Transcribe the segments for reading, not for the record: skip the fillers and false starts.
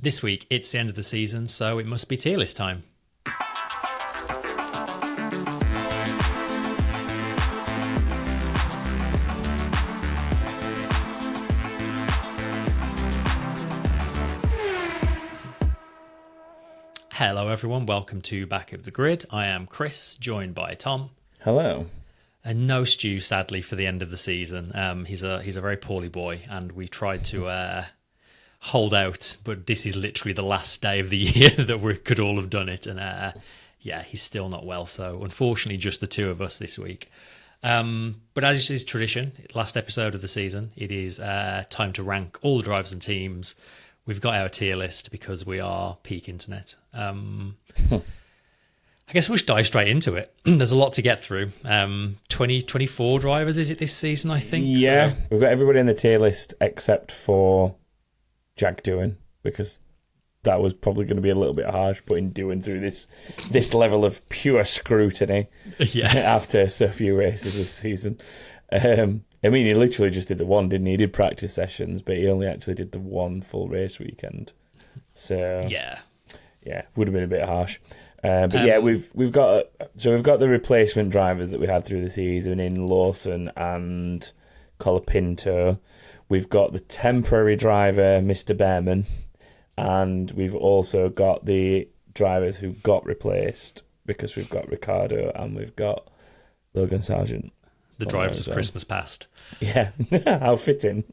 This week, it's the end of the season, so it must be tier list time. Hello everyone, welcome to Back of the Grid. I am Chris, joined by Tom. Hello. And no Stu, sadly, for the end of the season. He's a very poorly boy, and we tried to hold out, but this is literally the last day of the year that we could all have done it, and he's still not well, so unfortunately just the two of us this week. But as is tradition, last episode of the season, it is time to rank all the drivers and teams. We've got our tier list because we are peak internet. I guess we'll just dive straight into it. There's a lot to get through. 24 drivers, is it this season, I think? Yeah, so. We've got everybody in the tier list except for Jack Doohan, because that was probably going to be a little bit harsh putting Doohan through this level of pure scrutiny after so few races this season. I mean, he literally just did the one, didn't he? He did practice sessions, but he only actually did the one full race weekend. So yeah, would have been a bit harsh. We've got the replacement drivers that we had through the season in Lawson and Colapinto. We've got the temporary driver, Mr. Behrman, and we've also got the drivers who got replaced, because we've got Ricciardo and we've got Logan Sargent. The drivers of Christmas past. Yeah, how fitting.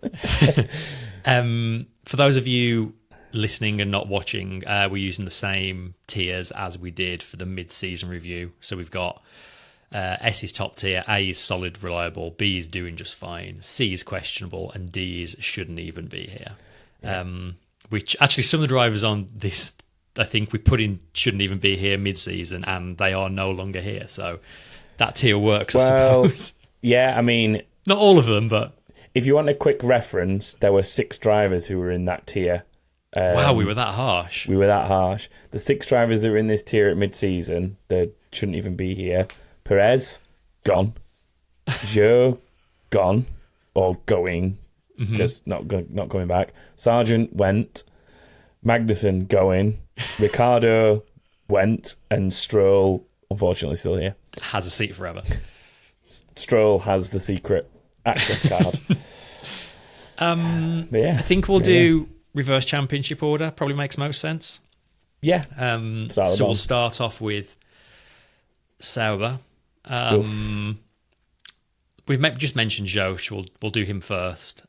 For those of you listening and not watching, we're using the same tiers as we did for the mid-season review. So we've got S is top tier, A is solid, reliable, B is doing just fine, C is questionable, and D is shouldn't even be here. Yeah. Which actually some of the drivers on this, I think we put in shouldn't even be here mid-season, and they are no longer here. So that tier works, I suppose. Yeah, I mean, not all of them, but if you want a quick reference, there were 6 drivers who were in that tier. Wow, we were that harsh. The 6 drivers that were in this tier at mid-season, they shouldn't even be here. Perez, gone. Joe, gone. Or going, just not coming back. Sargent went. Magnussen, going. Ricciardo went. And Stroll, unfortunately, still here. Has a seat forever. Stroll has the secret access card. I think we'll do reverse championship order. Probably makes most sense. Yeah. So we'll start off with Sauber. We've just mentioned Josh. We'll do him first.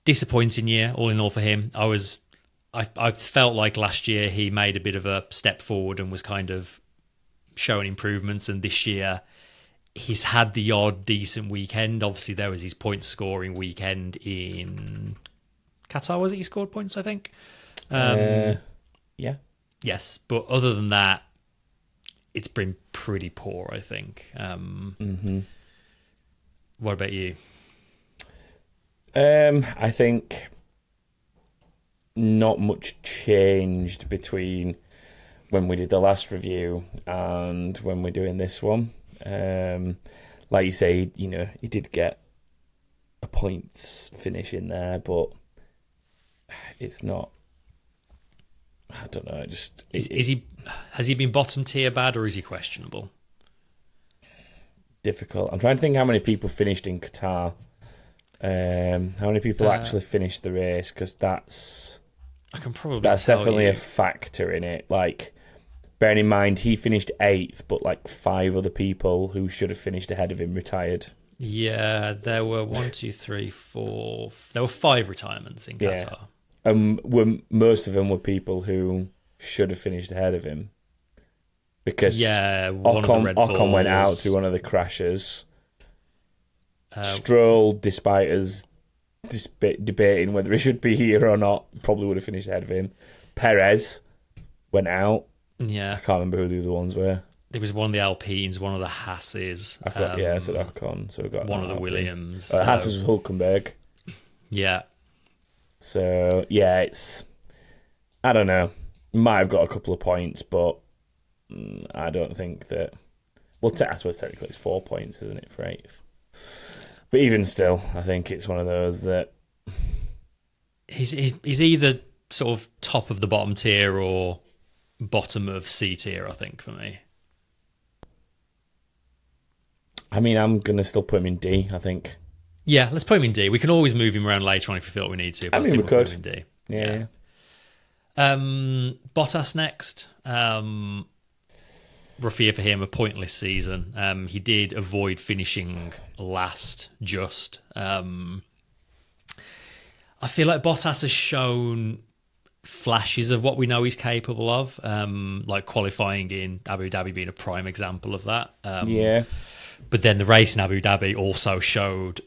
Disappointing year, all in all, for him. I felt like last year he made a bit of a step forward and was kind of showing improvements, and this year he's had the odd decent weekend. Obviously there was his point scoring weekend in Qatar, was it? He scored points, I think. Yes, but other than that, it's been pretty poor, I think. What about you? I think not much changed between when we did the last review and when we're doing this one. Like you say, he did get a points finish in there, but it's not. I don't know. Has he been bottom tier bad, or is he questionable? Difficult. I'm trying to think how many people finished in Qatar. How many people actually finished the race? Because that's definitely a factor in it. Like, bearing in mind, he finished 8th, but like 5 other people who should have finished ahead of him retired. Yeah, there were 1, 2, 3, 4. There were 5 retirements in Qatar. Most of them were people who should have finished ahead of him. Because Ocon went out through one of the crashes. Stroll, despite us debating whether he should be here or not, probably would have finished ahead of him. Perez went out. Yeah. I can't remember who the other ones were. There was one of the Alpines, one of the Haases. I said Ocon, so we've got one of the Williams. Haas was Hulkenberg. Yeah. So, yeah, I don't know. Might have got a couple of points, but I don't think that... Well, I suppose technically it's 4 points, isn't it, for 8th? But even still, I think it's one of those that... he's either sort of top of the bottom tier or bottom of C tier, I think, for me. I mean, I'm going to still put him in D, I think. Yeah, let's put him in D. We can always move him around later on if we feel we need to. But I mean, think we could. Put him in D. Yeah. Bottas next. Rough year for him, a pointless season. He did avoid finishing last just. I feel like Bottas has shown flashes of what we know he's capable of, like qualifying in Abu Dhabi being a prime example of that. But then the race in Abu Dhabi also showed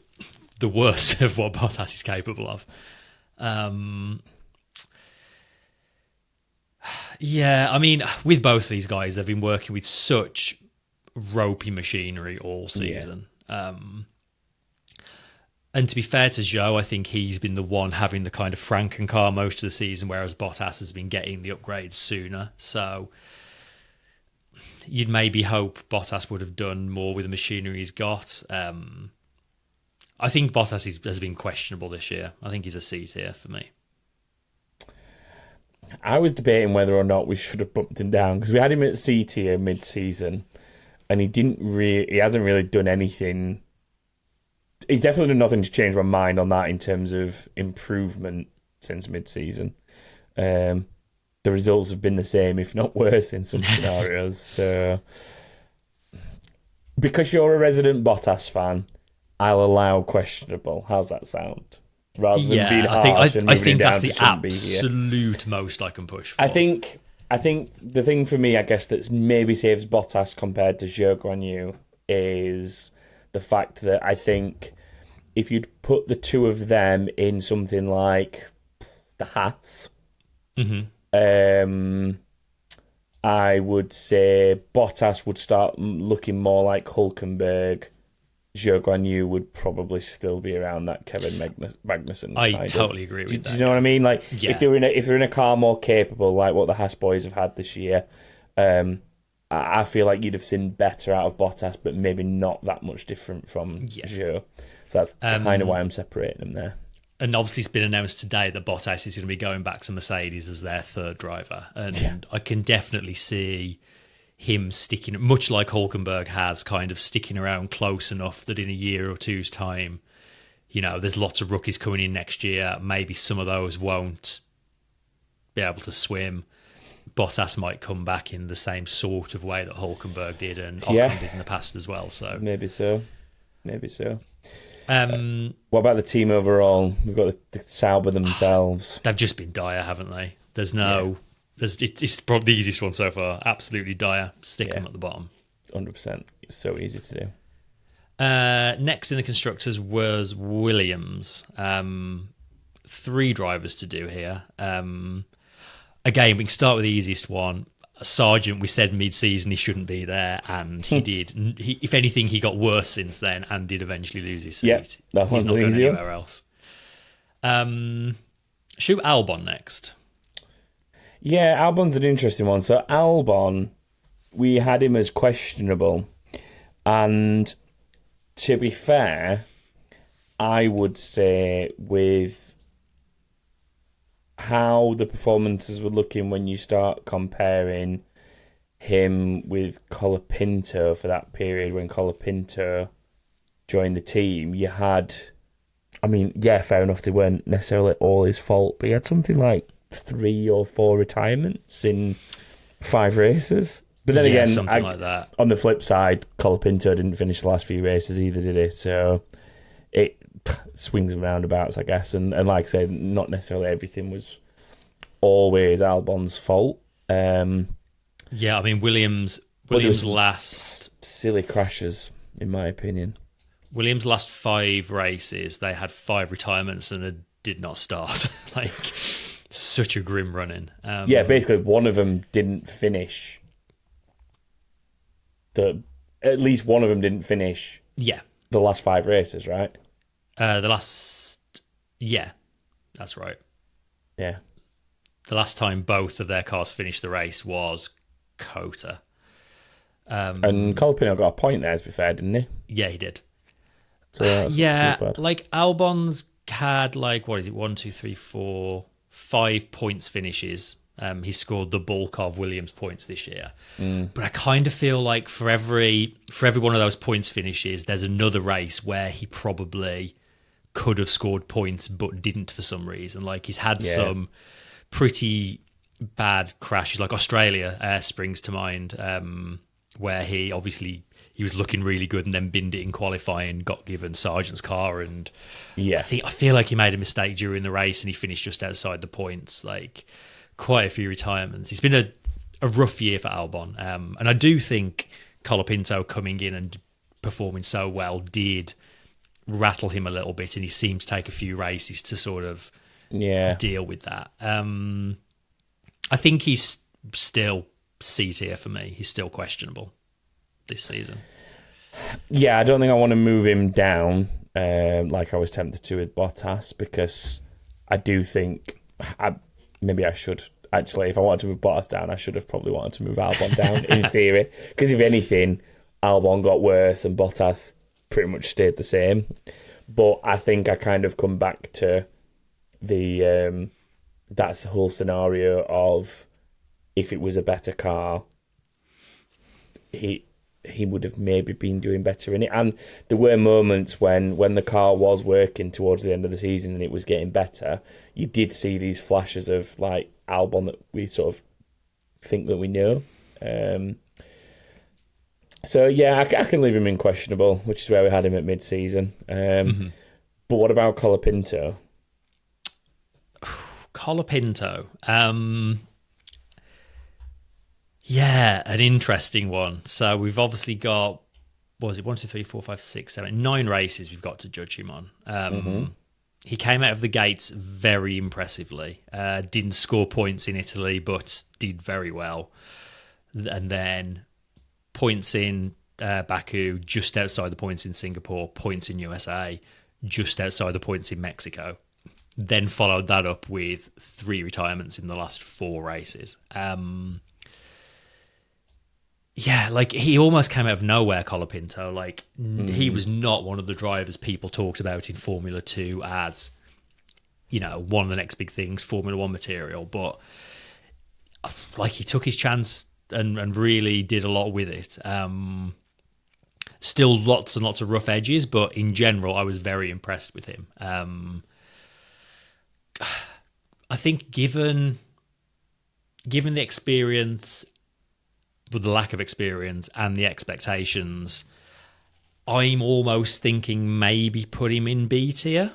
the worst of what Bottas is capable of. Yeah, I mean, with both of these guys, they've been working with such ropey machinery all season. And to be fair to Joe, I think he's been the one having the kind of Franken car most of the season, whereas Bottas has been getting the upgrades sooner. So you'd maybe hope Bottas would have done more with the machinery he's got. I think Bottas has been questionable this year. I think he's a C tier for me. I was debating whether or not we should have bumped him down because we had him at C tier mid-season, and he hasn't really done anything. He's definitely done nothing to change my mind on that in terms of improvement since mid-season. The results have been the same, if not worse, in some scenarios. So, because you're a resident Bottas fan, I'll allow questionable. How's that sound? Rather than being harsh I think that's the absolute most I can push for. I think the thing for me, I guess, that's maybe saves Bottas compared to Zhou Guanyu is the fact that I think if you'd put the two of them in something like the Haas, I would say Bottas would start looking more like Hülkenberg. Zhou Guanyu would probably still be around that Kevin Magnussen. I totally agree with that. Do you know what I mean? Like if they're in a car more capable, like what the Haas boys have had this year, I feel like you'd have seen better out of Bottas, but maybe not that much different from Zhou. So that's kind of why I'm separating them there. And obviously, it's been announced today that Bottas is going to be going back to Mercedes as their third driver, and I can definitely see him sticking, much like Hülkenberg has, kind of sticking around close enough that in a year or two's time, there's lots of rookies coming in next year. Maybe some of those won't be able to swim. Bottas might come back in the same sort of way that Hülkenberg did and Ocon did in the past as well. So maybe so. What about the team overall? We've got the Sauber themselves. They've just been dire, haven't they? There's no... It's probably the easiest one so far. Absolutely dire. Stick them at the bottom. 100%. It's so easy to do. Next in the constructors was Williams. 3 drivers to do here. Again, we can start with the easiest one. Sargent, we said mid-season he shouldn't be there, and he did. If anything, he got worse since then and did eventually lose his seat. Yeah, that one's He's not going easier. anywhere else. Shoot Albon next. Yeah, Albon's an interesting one. So Albon, we had him as questionable. And to be fair, I would say with how the performances were looking when you start comparing him with Colapinto for that period when Colapinto joined the team, you had... I mean, yeah, fair enough, they weren't necessarily all his fault, but he had something like 3 or 4 retirements in 5 races. But then again, something like that. On the flip side, Colapinto didn't finish the last few races either, did he? So it swings and roundabouts, I guess. And like I say, not necessarily everything was always Albon's fault. Yeah, I mean, Williams last... Silly crashes, in my opinion. Williams' last 5 races, they had 5 retirements and it did not start. Like... Such a grim run-in. Basically, one of them didn't finish. At least one of them didn't finish. Yeah. The last 5 races, right? That's right. Yeah. The last time both of their cars finished the race was Cota. And Colapinto got a point there, to be fair, didn't he? Yeah, he did. So like Albon's had like, what is it, 1, 2, 3, 4, 5 points finishes. He scored the bulk of Williams' points this year. But I kind of feel like for every one of those points finishes, there's another race where he probably could have scored points but didn't for some reason. Like he's had some pretty bad crashes, like Australia springs to mind, where he was looking really good and then binned it in qualifying, got given Sargent's car, and I feel like he made a mistake during the race and he finished just outside the points. Like quite a few retirements. It's been a rough year for Albon, and I do think Colapinto coming in and performing so well did rattle him a little bit, and he seemed to take a few races to sort of deal with that. I think he's still C tier for me. He's still questionable this season. Yeah, I don't think I want to move him down like I was tempted to with Bottas, because I do think maybe I should. Actually, if I wanted to move Bottas down, I should have probably wanted to move Albon down, in theory. Because if anything, Albon got worse and Bottas pretty much stayed the same. But I think I kind of come back to the that's the whole scenario of if it was a better car, he would have maybe been doing better in it. And there were moments when the car was working towards the end of the season and it was getting better, you did see these flashes of like Albon that we sort of think that we know. So yeah, I can leave him in questionable, which is where we had him at mid-season. But what about Colapinto? Colapinto. Yeah, an interesting one. So we've obviously got, what was it, 1, 2, 3, 4, 5, 6, 7, 9 races we've got to judge him on. He came out of the gates very impressively. Didn't score points in Italy, but did very well. And then points in Baku, just outside the points in Singapore, points in USA, just outside the points in Mexico. Then followed that up with 3 retirements in the last 4 races. Yeah, like he almost came out of nowhere, Colapinto. Like he was not one of the drivers people talked about in Formula 2 as, you know, one of the next big things, Formula 1 material. But like he took his chance and really did a lot with it. Still lots and lots of rough edges, but in general, I was very impressed with him. I think given the experience, with the lack of experience and the expectations, I'm almost thinking maybe put him in B tier.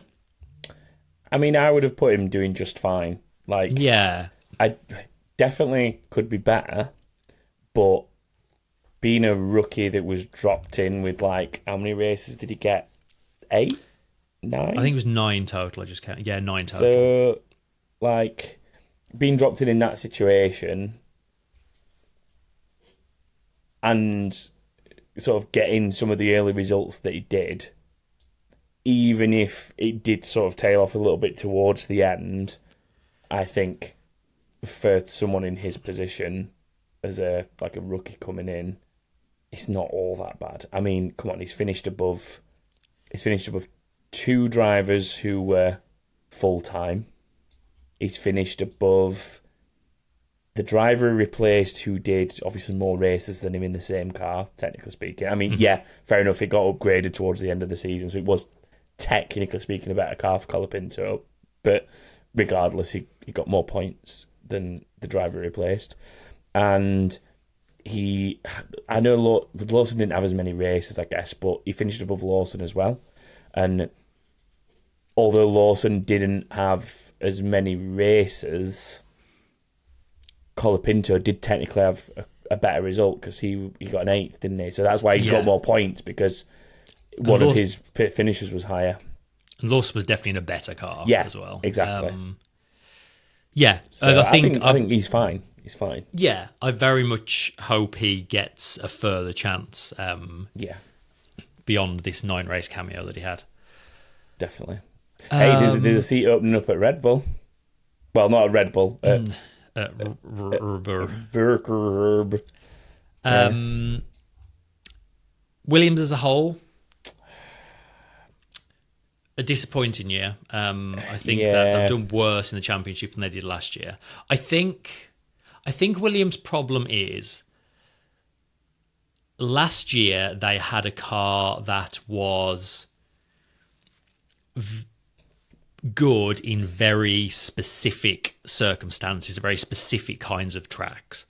I mean, I would have put him doing just fine. Like, yeah, I definitely could be better, but being a rookie that was dropped in with like, how many races did he get? 8? 9? I think it was 9 total. I just counted. Yeah, 9 total. So, like, being dropped in that situation and sort of getting some of the early results that he did, even if it did sort of tail off a little bit towards the end, I think for someone in his position as a rookie coming in, it's not all that bad. I mean, come on, he's finished above 2 drivers who were full-time. He's finished above the driver he replaced, who did obviously more races than him in the same car, technically speaking. I mean, yeah, fair enough, it got upgraded towards the end of the season, so it was technically speaking a better car for Colapinto, but regardless, he got more points than the driver he replaced. And I know Lawson didn't have as many races, I guess, but he finished above Lawson as well. And although Lawson didn't have as many races, Colapinto did technically have a better result because he got an 8th, didn't he? So that's why he got more points, because one of his finishes was higher. And Lawson was definitely in a better car as well. Exactly. So I think he's fine. He's fine. Yeah, I very much hope he gets a further chance. Beyond this 9-race cameo that he had. Definitely. Hey, there's a seat opening up at Red Bull. Well, not at Red Bull. Williams as a whole, a disappointing year. I think Yeah. that they've done worse in the championship than they did last year. I think Williams' problem is last year they had a car that was good in very specific circumstances, very specific kinds of tracks.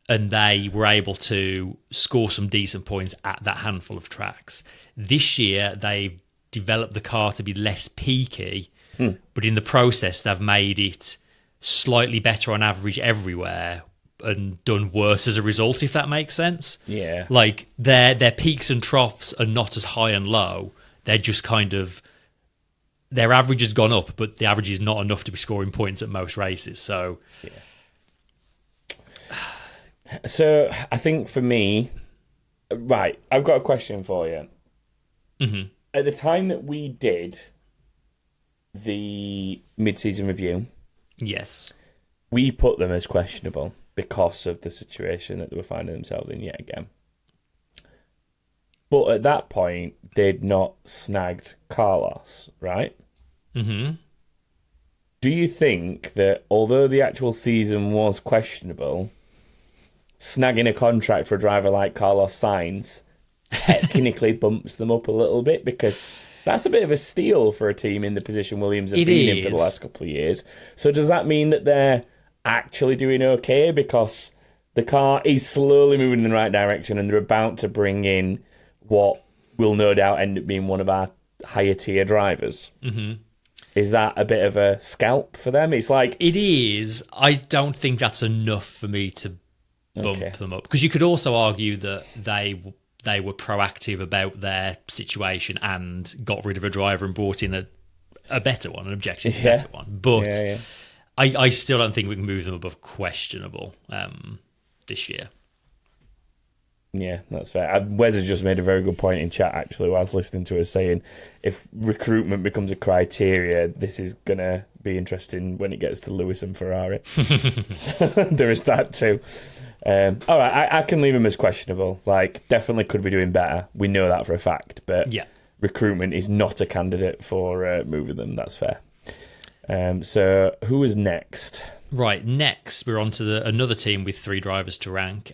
And they were able to score some decent points at that handful of tracks. This year, they've developed the car to be less peaky, but in the process, they've made it slightly better on average everywhere and done worse as a result, if that makes sense. Yeah. Like, their peaks and troughs are not as high and low. They're just kind of... Their average has gone up, but the average is not enough to be scoring points at most races. So... Yeah. So I think for me, right, I've got a question for you. Mm-hmm. At the time that we did the mid-season review, yes, we put them as questionable because of the situation that they were finding themselves in yet again. But at that point, they'd not snagged Carlos, right? Mm-hmm. Do you think that although the actual season was questionable, snagging a contract for a driver like Carlos Sainz technically bumps them up a little bit? Because that's a bit of a steal for a team in the position Williams have been in for the last couple of years. So does that mean that they're actually doing okay because the car is slowly moving in the right direction and they're about to bring in what will no doubt end up being one of our higher tier drivers? Mm-hmm. Is that a bit of a scalp for them? It's like... It is. I don't think that's enough for me to bump them up, because you could also argue that they were proactive about their situation and got rid of a driver and brought in a better one, an objectively better one. But I still don't think we can move them above questionable this year. Yeah, that's fair. Wes has just made a very good point in chat, actually, while I was listening to us, saying if recruitment becomes a criteria, this is going to be interesting when it gets to Lewis and Ferrari. So, there is that too. All right, I can leave him as questionable. Like, definitely could be doing better. We know that for a fact. But recruitment is not a candidate for moving them. That's fair. So who is next? Right, next we're on to another team with 3 drivers to rank.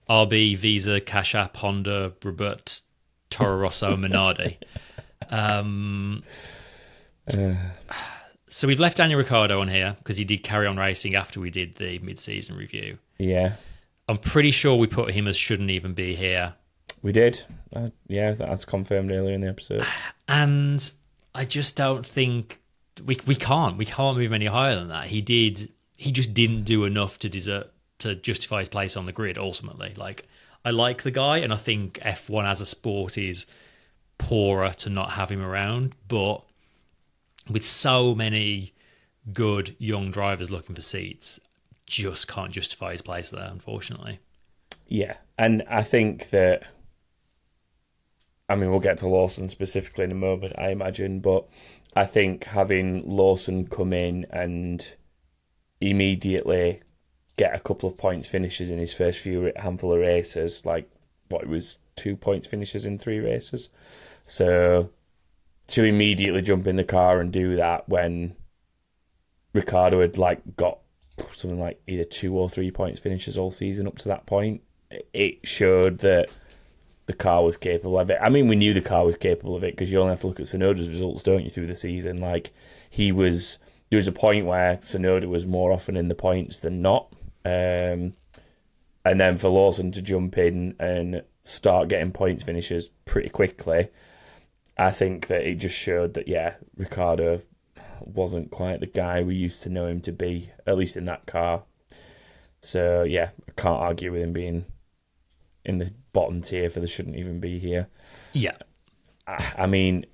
RB, Visa, Cash App, Honda, Robert, Toro Rosso, Minardi. So we've left Daniel Ricciardo on here because he did carry on racing after we did the mid-season review. Yeah. I'm pretty sure we put him as shouldn't even be here. We did. Yeah, that's confirmed earlier in the episode. And I just don't think... We can't move him any higher than that. He just didn't do enough to justify his place on the grid, ultimately. Like, I like the guy, and I think F1 as a sport is poorer to not have him around, but with so many good young drivers looking for seats, just can't justify his place there, unfortunately. Yeah, and I think that, I mean, we'll get to Lawson specifically in a moment, I imagine, but I think having Lawson come in and immediately get a couple of points finishes in his first handful of races, like what it was 2 points finishes in 3 races. So to immediately jump in the car and do that when Ricciardo had got something like either 2 or 3 points finishes all season up to that point, it showed that the car was capable of it. I mean, we knew the car was capable of it because you only have to look at Tsunoda's results, don't you, through the season? Like, there was a point where Tsunoda was more often in the points than not. And then for Lawson to jump in and start getting points finishes pretty quickly, I think that it just showed that, Ricciardo wasn't quite the guy we used to know him to be, at least in that car. So, I can't argue with him being in the bottom tier for the shouldn't even be here. Yeah. I mean,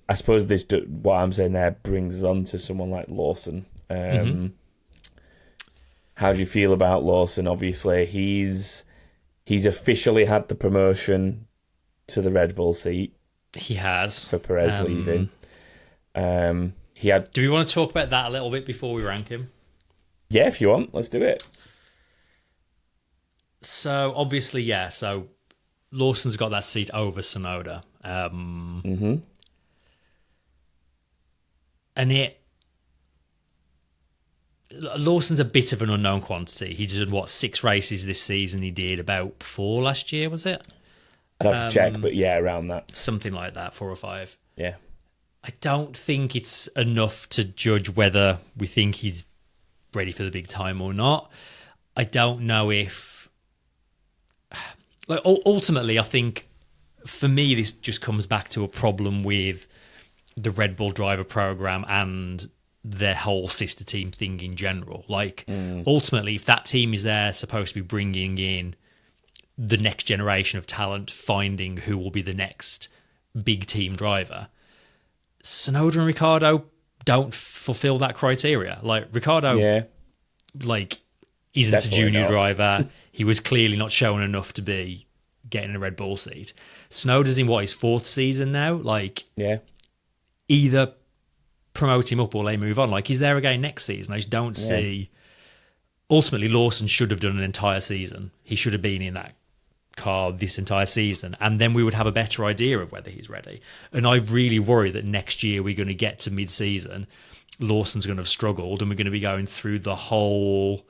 I suppose what I'm saying there brings us on to someone like Lawson. How do you feel about Lawson? Obviously, he's officially had the promotion to the Red Bull seat. He has. For Perez leaving. He had. Do we want to talk about that a little bit before we rank him? Yeah, if you want, let's do it. So obviously, so Lawson's got that seat over Tsunoda. Lawson's a bit of an unknown quantity. He did, 6 races this season? He did about 4 last year, was it? I'd have to check, but yeah, around that. Something like that, 4 or 5. Yeah. I don't think it's enough to judge whether we think he's ready for the big time or not. I don't know if... ultimately, I think, for me, this just comes back to a problem with the Red Bull driver program and their whole sister team thing in general. Ultimately, if that team is there supposed to be bringing in the next generation of talent, finding who will be the next big team driver, Tsunoda and Ricciardo don't fulfill that criteria. Ricciardo, isn't Definitely a junior not. driver. He was clearly not shown enough to be getting a Red Bull seat. Tsunoda's in his 4th season now. Either promote him up or they move on. He's there again next season. I just don't see... Ultimately, Lawson should have done an entire season. He should have been in that car this entire season, and then we would have a better idea of whether he's ready. And I really worry that next year we're going to get to mid-season, Lawson's going to have struggled, and we're going to be going through the whole...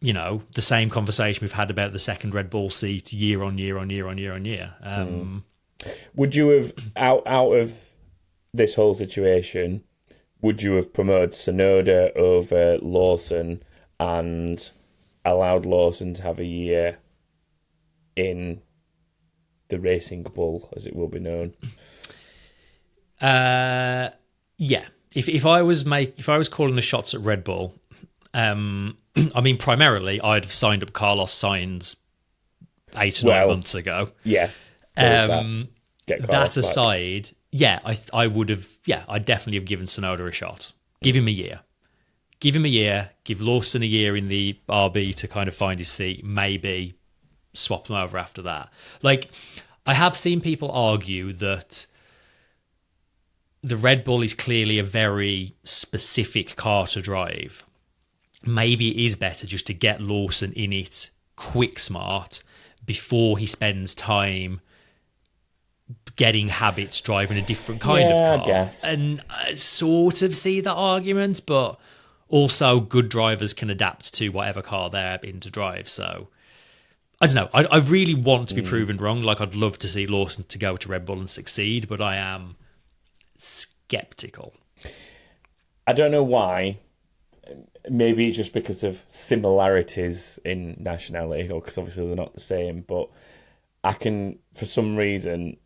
the same conversation we've had about the second Red Bull seat year on year on year on year on year. Would you have, out of this whole situation, would you have promoted Tsunoda over Lawson and allowed Lawson to have a year in the Racing Bull, as it will be known? Yeah. If I was calling the shots at Red Bull, primarily I'd have signed up Carlos Sainz 8 or 9 months ago. Yeah. That aside, I would have. Yeah, I'd definitely have given Tsunoda a shot. Give him a year. Give Lawson a year in the RB to kind of find his feet. Maybe swap them over after that. I have seen people argue that the Red Bull is clearly a very specific car to drive. Maybe it is better just to get Lawson in it quick smart before he spends time getting habits driving a different kind of car. I guess. And I sort of see that argument, but also good drivers can adapt to whatever car they're in to drive. So I don't know. I really want to be proven wrong. I'd love to see Lawson to go to Red Bull and succeed, but I am skeptical. I don't know why. Maybe it's just because of similarities in nationality, or because obviously they're not the same, but for some reason,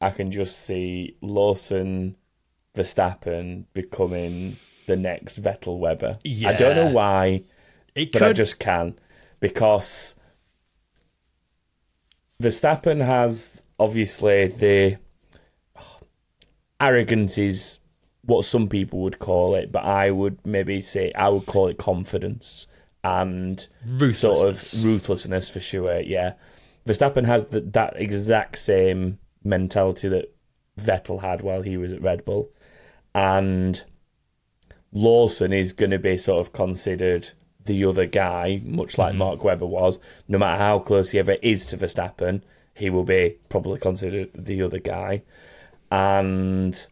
I can just see Lawson, Verstappen becoming the next Vettel Weber. Yeah. I don't know why, I just can. Because Verstappen has, obviously, the arrogance is what some people would call it, but I would maybe say I would call it confidence and sort of ruthlessness for sure. Yeah, Verstappen has that exact same mentality that Vettel had while he was at Red Bull, and Lawson is going to be sort of considered the other guy, much like Mark Webber was. No matter how close he ever is to Verstappen, he will be probably considered the other guy, and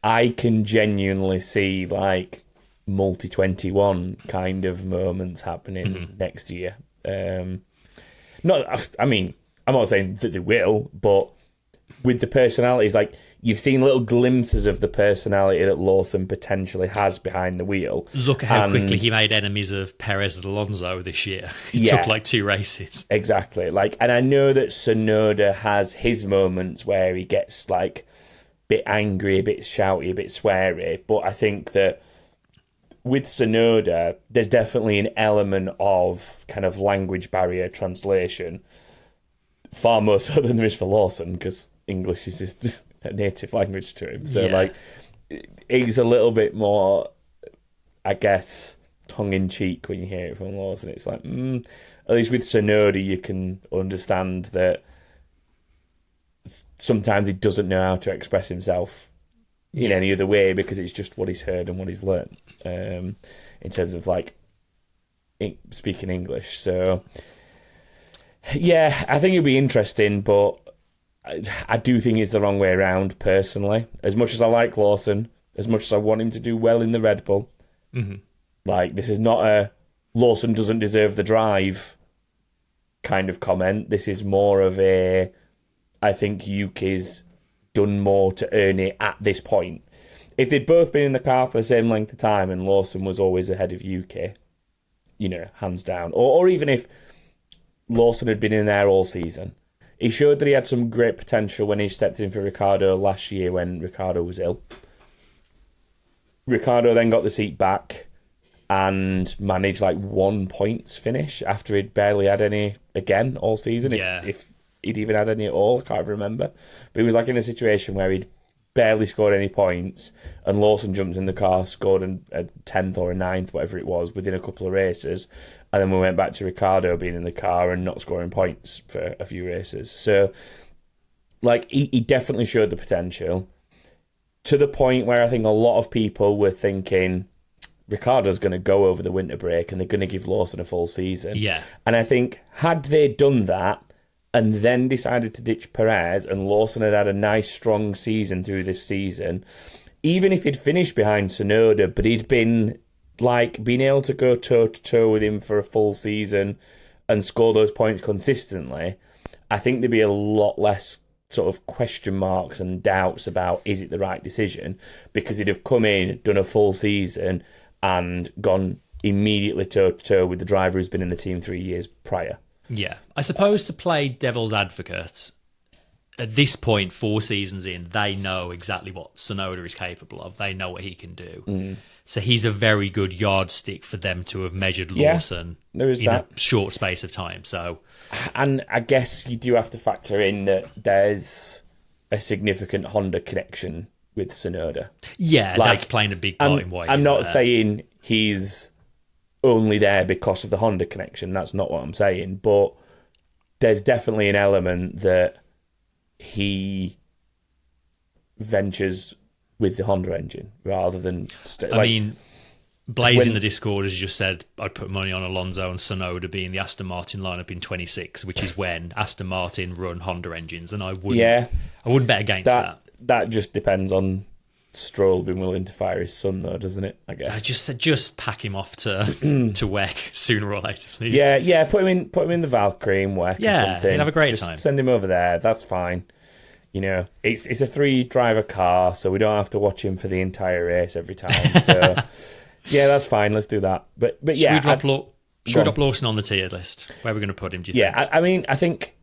I can genuinely see multi-21 kind of moments happening next year. I'm not saying that they will, but with the personalities, you've seen little glimpses of the personality that Lawson potentially has behind the wheel. Look at how quickly he made enemies of Perez and Alonso this year. It took 2 races. Exactly. And I know that Tsunoda has his moments where he gets bit angry, a bit shouty, a bit sweary, but I think that with Tsunoda, there's definitely an element of kind of language barrier translation, far more so than there is for Lawson, because English is just a native language to him. So, he's a little bit more, I guess, tongue-in-cheek when you hear it from Lawson. It's at least with Tsunoda, you can understand that sometimes he doesn't know how to express himself in any other way because it's just what he's heard and what he's learned in terms of speaking English. So yeah, I think it'll be interesting, but I do think it's the wrong way around personally. As much as I like Lawson, as much as I want him to do well in the Red Bull. Mm-hmm. Like, this is not a Lawson doesn't deserve the drive kind of comment. This is more of a, I think Yuki's done more to earn it at this point. If they'd both been in the car for the same length of time and Lawson was always ahead of Yuki, hands down, or even if Lawson had been in there all season, he showed that he had some great potential when he stepped in for Ricciardo last year when Ricciardo was ill. Ricciardo then got the seat back and managed 1 points finish after he'd barely had any again all season. Yeah. If he'd even had any at all, I can't remember. But he was in a situation where he'd barely scored any points, and Lawson jumped in the car, scored a 10th or a 9th, whatever it was, within a couple of races. And then we went back to Ricciardo being in the car and not scoring points for a few races. So, he definitely showed the potential to the point where I think a lot of people were thinking Ricciardo's going to go over the winter break and they're going to give Lawson a full season. Yeah. And I think had they done that and then decided to ditch Perez and Lawson had a nice strong season through this season, even if he'd finished behind Tsunoda, but he'd been being able to go toe-to-toe with him for a full season and score those points consistently, I think there'd be a lot less sort of question marks and doubts about is it the right decision, because he'd have come in, done a full season and gone immediately toe-to-toe with the driver who's been in the team 3 years prior. Yeah. I suppose, to play devil's advocate, at this point, 4 seasons in, they know exactly what Tsunoda is capable of. They know what he can do. So he's a very good yardstick for them to have measured Lawson in a short space of time. So, and I guess you do have to factor in that there's a significant Honda connection with Tsunoda. Yeah, that's playing a big part in why he's I'm not there. saying he's only there because of the Honda connection. That's not what I'm saying. But there's definitely an element that he ventures with the Honda engine rather than... Blaze in the Discord has just said I'd put money on Alonso and Tsunoda being the Aston Martin lineup in 26, which is when Aston Martin run Honda engines, and I wouldn't bet against that. That just depends on Stroll being willing to fire his son, though, doesn't it? I guess. I just said just pack him off to WEC sooner or later, please. Yeah. Put him in the Valkyrie and WEC. Yeah, or something. he'll have a great time. Send him over there. That's fine. It's a 3-driver car, so we don't have to watch him for the entire race every time. So yeah, that's fine. Let's do that. But yeah, should we drop Lawson on the tiered list? Where are we going to put him? Do you think? Yeah, I think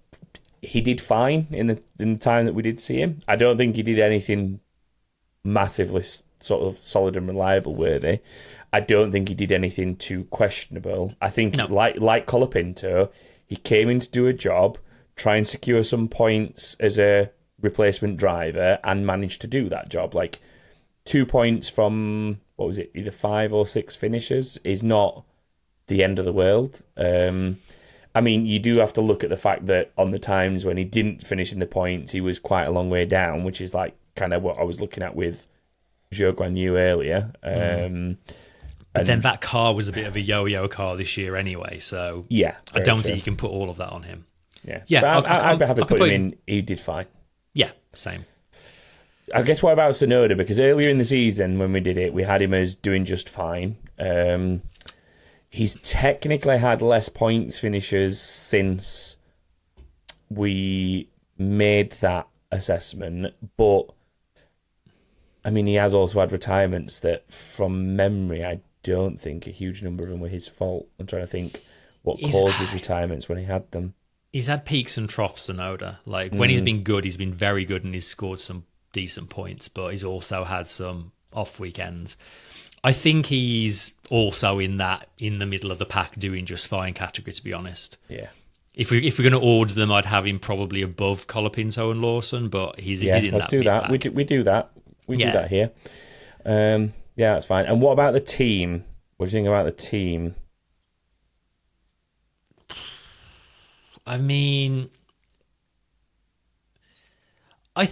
he did fine in the time that we did see him. I don't think he did anything massively sort of solid and reliable worthy. I don't think he did anything too questionable. I think like Colapinto, he came in to do a job, try and secure some points as a replacement driver, and managed to do that job. 2 points from, what was it, either 5 or 6 finishes is not the end of the world. You do have to look at the fact that on the times when he didn't finish in the points, he was quite a long way down, which is kind of what I was looking at with Zhou Guan Yu earlier. But then that car was a bit of a yo-yo car this year anyway, so I don't think you can put all of that on him. Yeah. I'd be happy to put him in. He did fine. Yeah, same. I guess what about Tsunoda? Because earlier in the season when we did it, we had him as doing just fine. He's technically had less points finishes since we made that assessment, but he has also had retirements that, from memory, I don't think a huge number of them were his fault. I'm trying to think what caused his retirements when he had them. He's had peaks and troughs, Tsunoda. When he's been good, he's been very good and he's scored some decent points, but he's also had some off weekends. I think he's also in the middle of the pack doing just fine category, to be honest. Yeah. If we're going to order them, I'd have him probably above Colapinto and Lawson, but he's in that. Let's do that. We do that. We do that here. That's fine. And what about the team? What do you think about the team?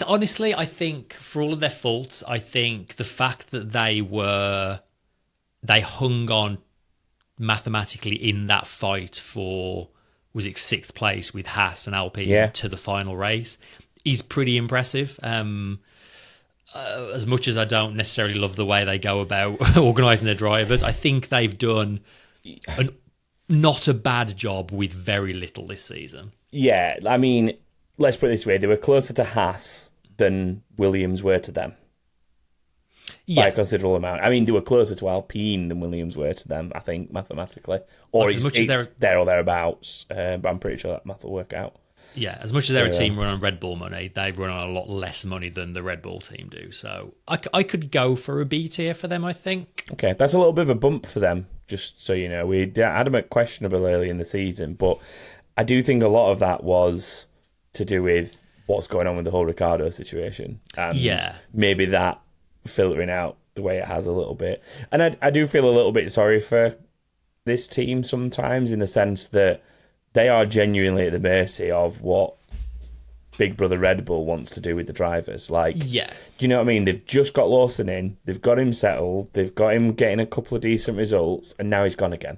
Honestly, I think for all of their faults, I think the fact that they hung on mathematically in that fight for, was it 6th place with Haas and Alpine to the final race, is pretty impressive. as much as I don't necessarily love the way they go about organising their drivers, I think they've done not a bad job with very little this season. Yeah, I mean, let's put it this way. They were closer to Haas than Williams were to them. By a considerable amount. I mean, they were closer to Alpine than Williams were to them, I think, mathematically. Or as much as they're there or thereabouts, but I'm pretty sure that math will work out. Yeah, as much as they're a team run on Red Bull money, they run on a lot less money than the Red Bull team do. So I could go for a B tier for them, I think. Okay, that's a little bit of a bump for them, just so you know. We had them at questionable early in the season, but I do think a lot of that was to do with what's going on with the whole Ricciardo situation. And maybe that filtering out the way it has a little bit. And I do feel a little bit sorry for this team sometimes, in the sense that they are genuinely at the mercy of what Big Brother Red Bull wants to do with the drivers. Like, do you know what I mean? They've just got Lawson in, they've got him settled, they've got him getting a couple of decent results, and now he's gone again.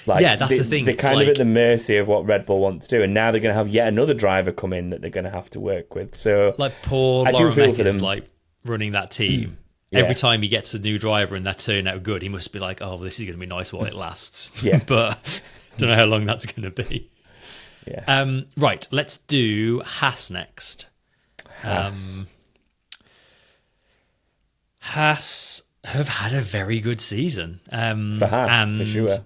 Like, that's the thing. They're kind of at the mercy of what Red Bull want to do, and now they're going to have yet another driver come in that they're going to have to work with. So, like, poor I do feel for them. Like, running that team. Every time he gets a new driver and that turn out good, he must be like, oh, this is going to be nice while it lasts. But don't know how long that's going to be. Right, let's do Haas next. Haas have had a very good season. For Haas, for sure.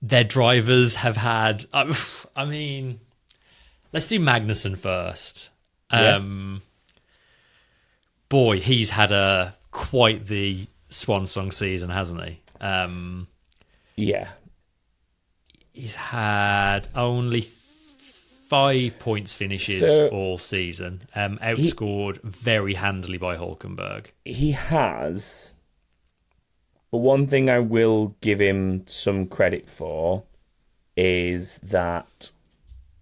Their drivers have had... I mean, let's do Magnussen first. Boy, he's had quite the swan song season, hasn't he? He's had only 5 points finishes all season, outscored very handily by Hülkenberg. He has, but one thing I will give him some credit for is that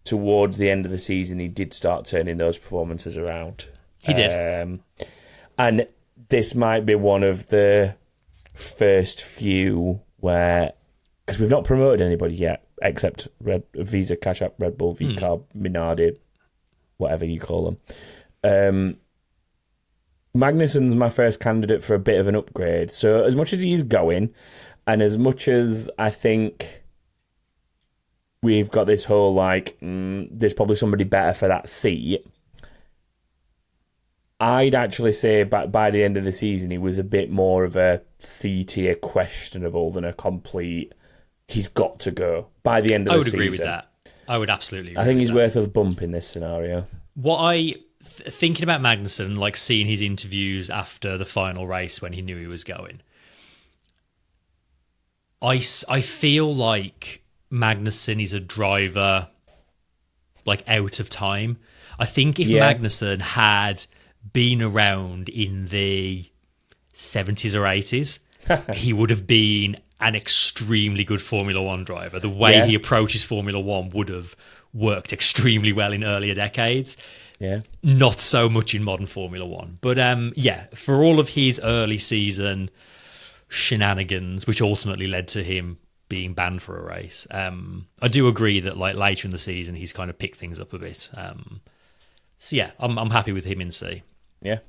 towards the end of the season, he did start turning those performances around. He did. And this might be one of the first few where, because we've not promoted anybody yet, except Visa, Cash App, Red Bull, VCarb, Minardi, whatever you call them. Magnussen's my first candidate for a bit of an upgrade. So as much as he's going, and as much as I think we've got this whole, like, there's probably somebody better for that seat, I'd actually say by the end of the season, he was a bit more of a C-tier questionable than a complete, he's got to go by the end of the season. I would agree with that. I would absolutely agree. I think he's worth a bump in this scenario. Thinking about Magnussen, like seeing his interviews after the final race when he knew he was going, I feel like Magnussen is a driver like out of time. I think if Magnussen had been around in the 70s or 80s, he would have been an extremely good Formula One driver. The way he approaches Formula One would have worked extremely well in earlier decades. Not so much in modern Formula One. But for all of his early season shenanigans, which ultimately led to him being banned for a race, I do agree that like later in the season he's kind of picked things up a bit. So yeah, I'm happy with him in C. Yeah.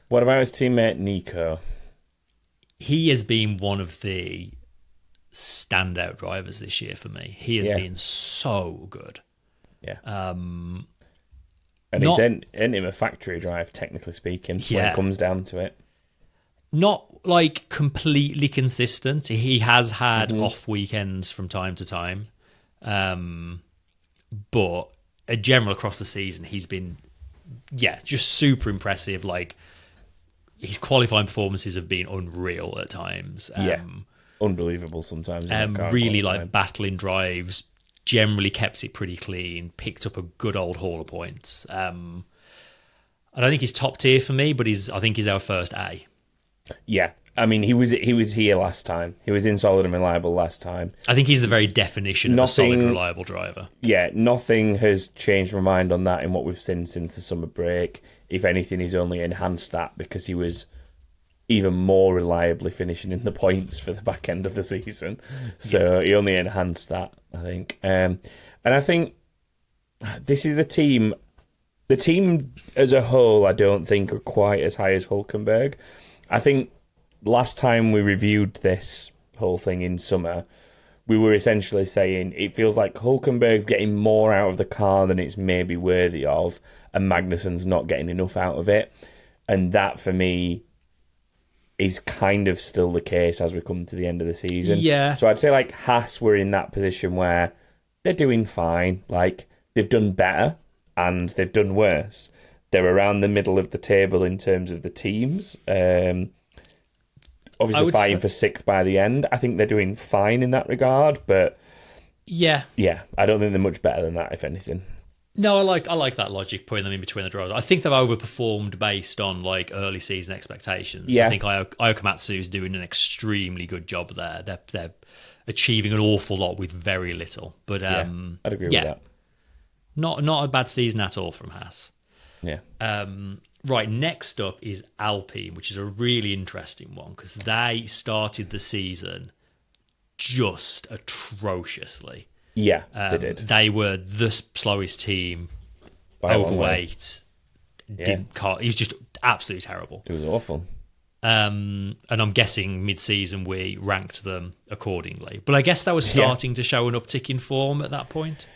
What about his teammate Nico? He has been one of the standout drivers this year for me. He has been so good. And he's in him a factory drive, technically speaking, when it comes down to it. Not like completely consistent. He has had off weekends from time to time. But a general across the season, he's been just super impressive. Like, his qualifying performances have been unreal at times. Unbelievable sometimes. Really like battling drives, generally kept it pretty clean, picked up a good old haul of points. I don't think he's top tier for me, but I think he's our first A. Yeah. I mean, he was here last time. He was in solid and reliable last time. I think he's the very definition of a solid, reliable driver. Yeah, nothing has changed my mind on that in what we've seen since the summer break. If anything, he's only enhanced that because he was even more reliably finishing in the points for the back end of the season. So he only enhanced that, I think. And I think this is the team The team as a whole, I don't think are quite as high as Hülkenberg. I think last time we reviewed this whole thing in summer, we were essentially saying it feels like Hülkenberg's getting more out of the car than it's maybe worthy of, and Magnussen's not getting enough out of it. And that, for me, is kind of still the case as we come to the end of the season. Yeah. So I'd say like Haas were in that position where they're doing fine. Like, they've done better and they've done worse. They're around the middle of the table in terms of the teams. Obviously fighting for sixth by the end. I think they're doing fine in that regard, but yeah, I don't think they're much better than that, if anything. No, I like that logic, putting them in between the drivers. I think they've overperformed based on like early season expectations. Yeah. I think Iokamatsu is doing an extremely good job there. They're achieving an awful lot with very little. But I'd agree with that. Not a bad season at all from Haas. Yeah. Right, next up is Alpine, which is a really interesting one because they started the season just atrociously. Yeah, they did. They were the slowest team, By a long overweight. It was just absolutely terrible. It was awful. And I'm guessing mid-season we ranked them accordingly. But I guess that was starting to show an uptick in form at that point.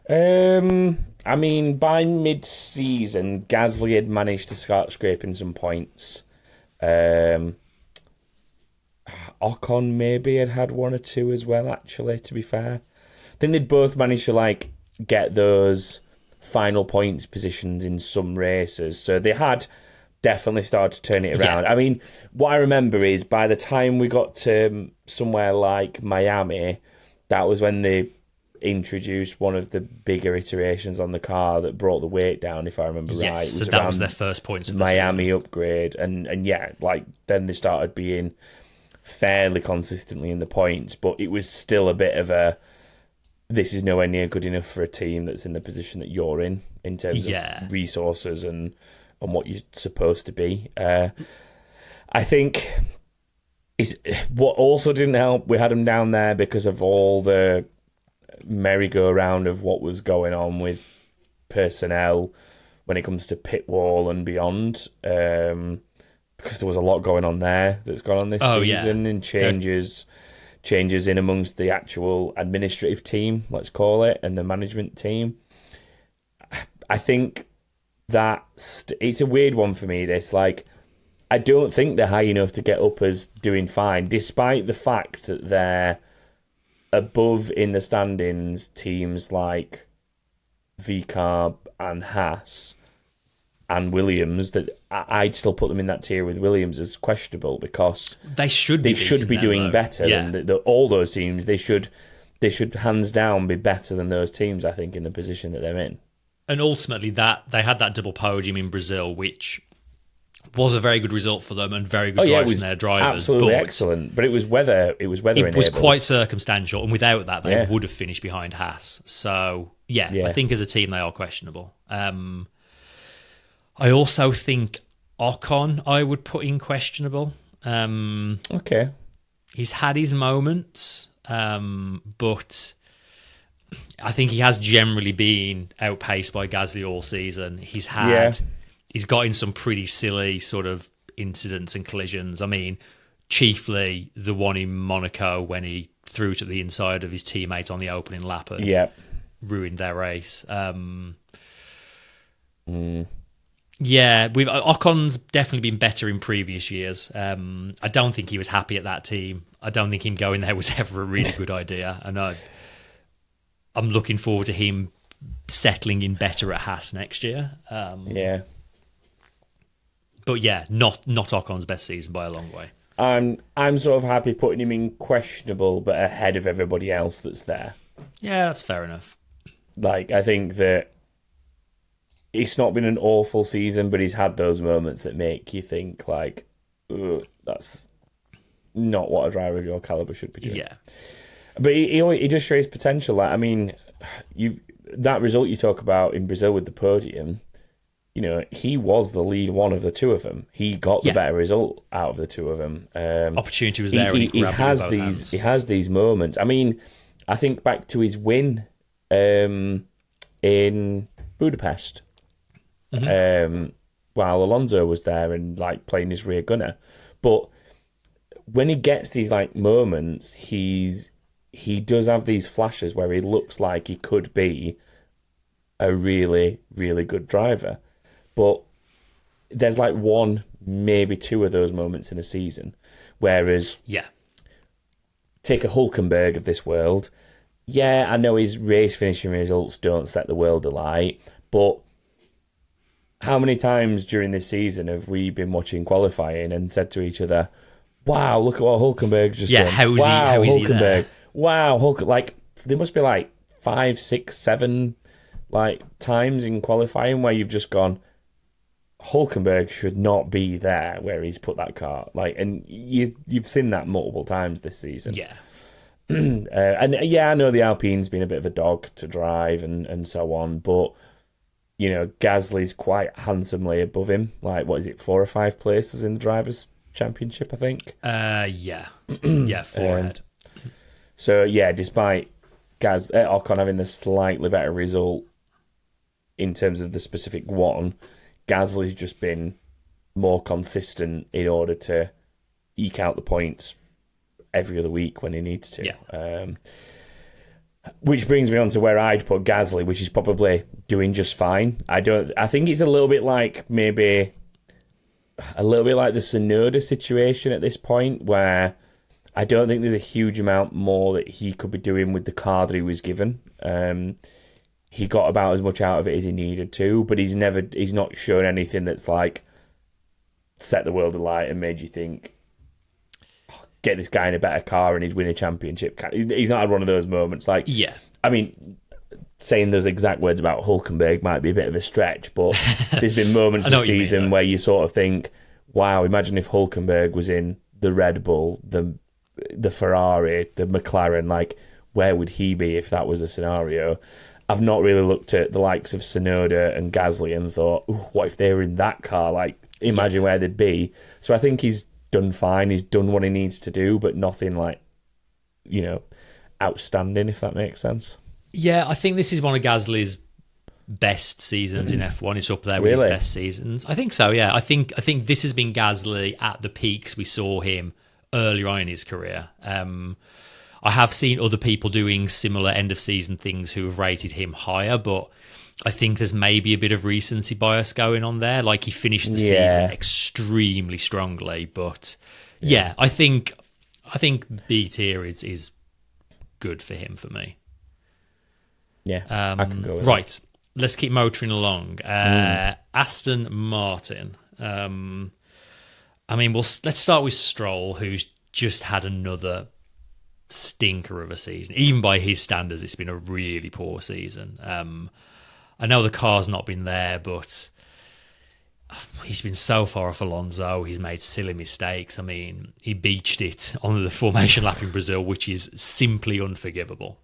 I mean, by mid-season, Gasly had managed to start scraping some points. Ocon maybe had one or two as well, actually, to be fair. I think they'd both managed to, like, get those final points positions in some races. So they had definitely started to turn it around. Yeah. I mean, what I remember is by the time we got to somewhere like Miami, that was when they introduced one of the bigger iterations on the car that brought the weight down, if I remember right. Yes, so that was their first points of the Miami season. upgrade. And yeah, like then they started being fairly consistently in the points, but it was still a bit of a, this is nowhere near good enough for a team that's in the position that you're in terms of resources and what you're supposed to be. I think is what also didn't help. We had them down there because of all the merry-go-round of what was going on with personnel when it comes to pit wall and beyond. Because there was a lot going on there that's gone on this season, and changes in amongst the actual administrative team, let's call it, and the management team. I think that it's a weird one for me, this. Like, I don't think they're high enough to get up as doing fine, despite the fact that they're above in the standings teams like VCarb and Haas and Williams. That I'd still put them in that tier with Williams as questionable, because they should be doing better than all those teams. They should hands down be better than those teams, I think, in the position that they're in. And ultimately, that they had that double podium in Brazil, which was a very good result for them and very good drives from their drivers. Absolutely excellent. But it was weather. It was weather. It was quite circumstantial, and without that, they would have finished behind Haas. So I think as a team they are questionable. I also think Ocon I would put in questionable. Okay, he's had his moments, but I think he has generally been outpaced by Gasly all season. He's got in some pretty silly sort of incidents and collisions. I mean, chiefly the one in Monaco when he threw to the inside of his teammate on the opening lap and ruined their race. Ocon's definitely been better in previous years. I don't think he was happy at that team. I don't think him going there was ever a really good idea. And I'm looking forward to him settling in better at Haas next year. But not Ocon's best season by a long way. I'm sort of happy putting him in questionable, but ahead of everybody else that's there. Yeah, that's fair enough. Like, I think that it's not been an awful season, but he's had those moments that make you think, like, that's not what a driver of your caliber should be doing. Yeah. But he just shows potential. Like, I mean, that result you talk about in Brazil with the podium, you know, he was the lead one of the two of them. He got the better result out of the two of them. Opportunity was there. He has these moments. I mean, I think back to his win in Budapest. while Alonso was there and like playing his rear gunner. But when he gets these like moments, he does have these flashes where he looks like he could be a really, really good driver. But there's like one, maybe two of those moments in a season. Whereas, take a Hülkenberg of this world. Yeah, I know his race finishing results don't set the world alight, but how many times during this season have we been watching qualifying and said to each other, wow, look at what Hülkenberg just done. How is he there? Wow, like there must be like 5, 6, 7 like times in qualifying where you've just gone, Hülkenberg should not be there where he's put that car. Like, and you've seen that multiple times this season. Yeah. And yeah, I know the Alpine's been a bit of a dog to drive and so on, but you know, Gasly's quite handsomely above him. Like, what is it, 4 or 5 places in the Drivers' Championship, I think? Yeah, 4 ahead. So, yeah, despite Ocon having the slightly better result in terms of the specific one, Gasly's just been more consistent in order to eke out the points every other week when he needs to. Yeah. Which brings me on to where I'd put Gasly, which is probably doing just fine. I think it's a little bit like the Tsunoda situation at this point, where I don't think there's a huge amount more that he could be doing with the car that he was given. He got about as much out of it as he needed to, but he's not shown anything that's like set the world alight and made you think, get this guy in a better car and he'd win a championship. He's not had one of those moments. Like, yeah, I mean, saying those exact words about Hülkenberg might be a bit of a stretch, but there's been moments this season where you sort of think, wow, imagine if Hülkenberg was in the Red Bull, the Ferrari, the McLaren, like, where would he be if that was a scenario? I've not really looked at the likes of Tsunoda and Gasly and thought, what if they were in that car? Like, imagine where they'd be. So I think he's done fine. He's done what he needs to do, but nothing like, you know, outstanding, if that makes sense. Yeah, I think this is one of Gasly's best seasons in F1. It's up there with his best seasons. I think so, yeah. I think this has been Gasly at the peaks we saw him earlier on in his career. I have seen other people doing similar end-of-season things who have rated him higher, but I think there's maybe a bit of recency bias going on there. Like, he finished the season extremely strongly, but yeah, I think B tier is good for him for me. Yeah, I can go with right. That. Let's keep motoring along. Aston Martin. I mean, let's start with Stroll, who's just had another stinker of a season. Even by his standards, it's been a really poor season. I know the car's not been there, but he's been so far off Alonso. He's made silly mistakes. I mean, he beached it on the formation lap in Brazil, which is simply unforgivable.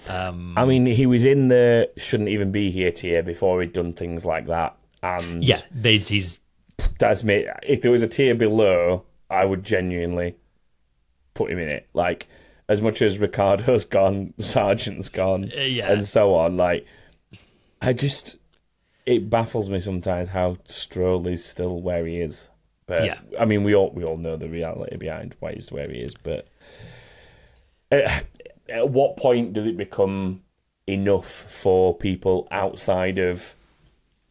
I mean, he was in the shouldn't even be here tier before he'd done things like that. And yeah, that's me. If there was a tier below, I would genuinely put him in it. Like, as much as Ricciardo's gone, Sargent's gone, and so on. Like, it baffles me sometimes how Stroll is still where he is. But yeah. I mean, we all know the reality behind why he's where he is. But at what point does it become enough for people outside of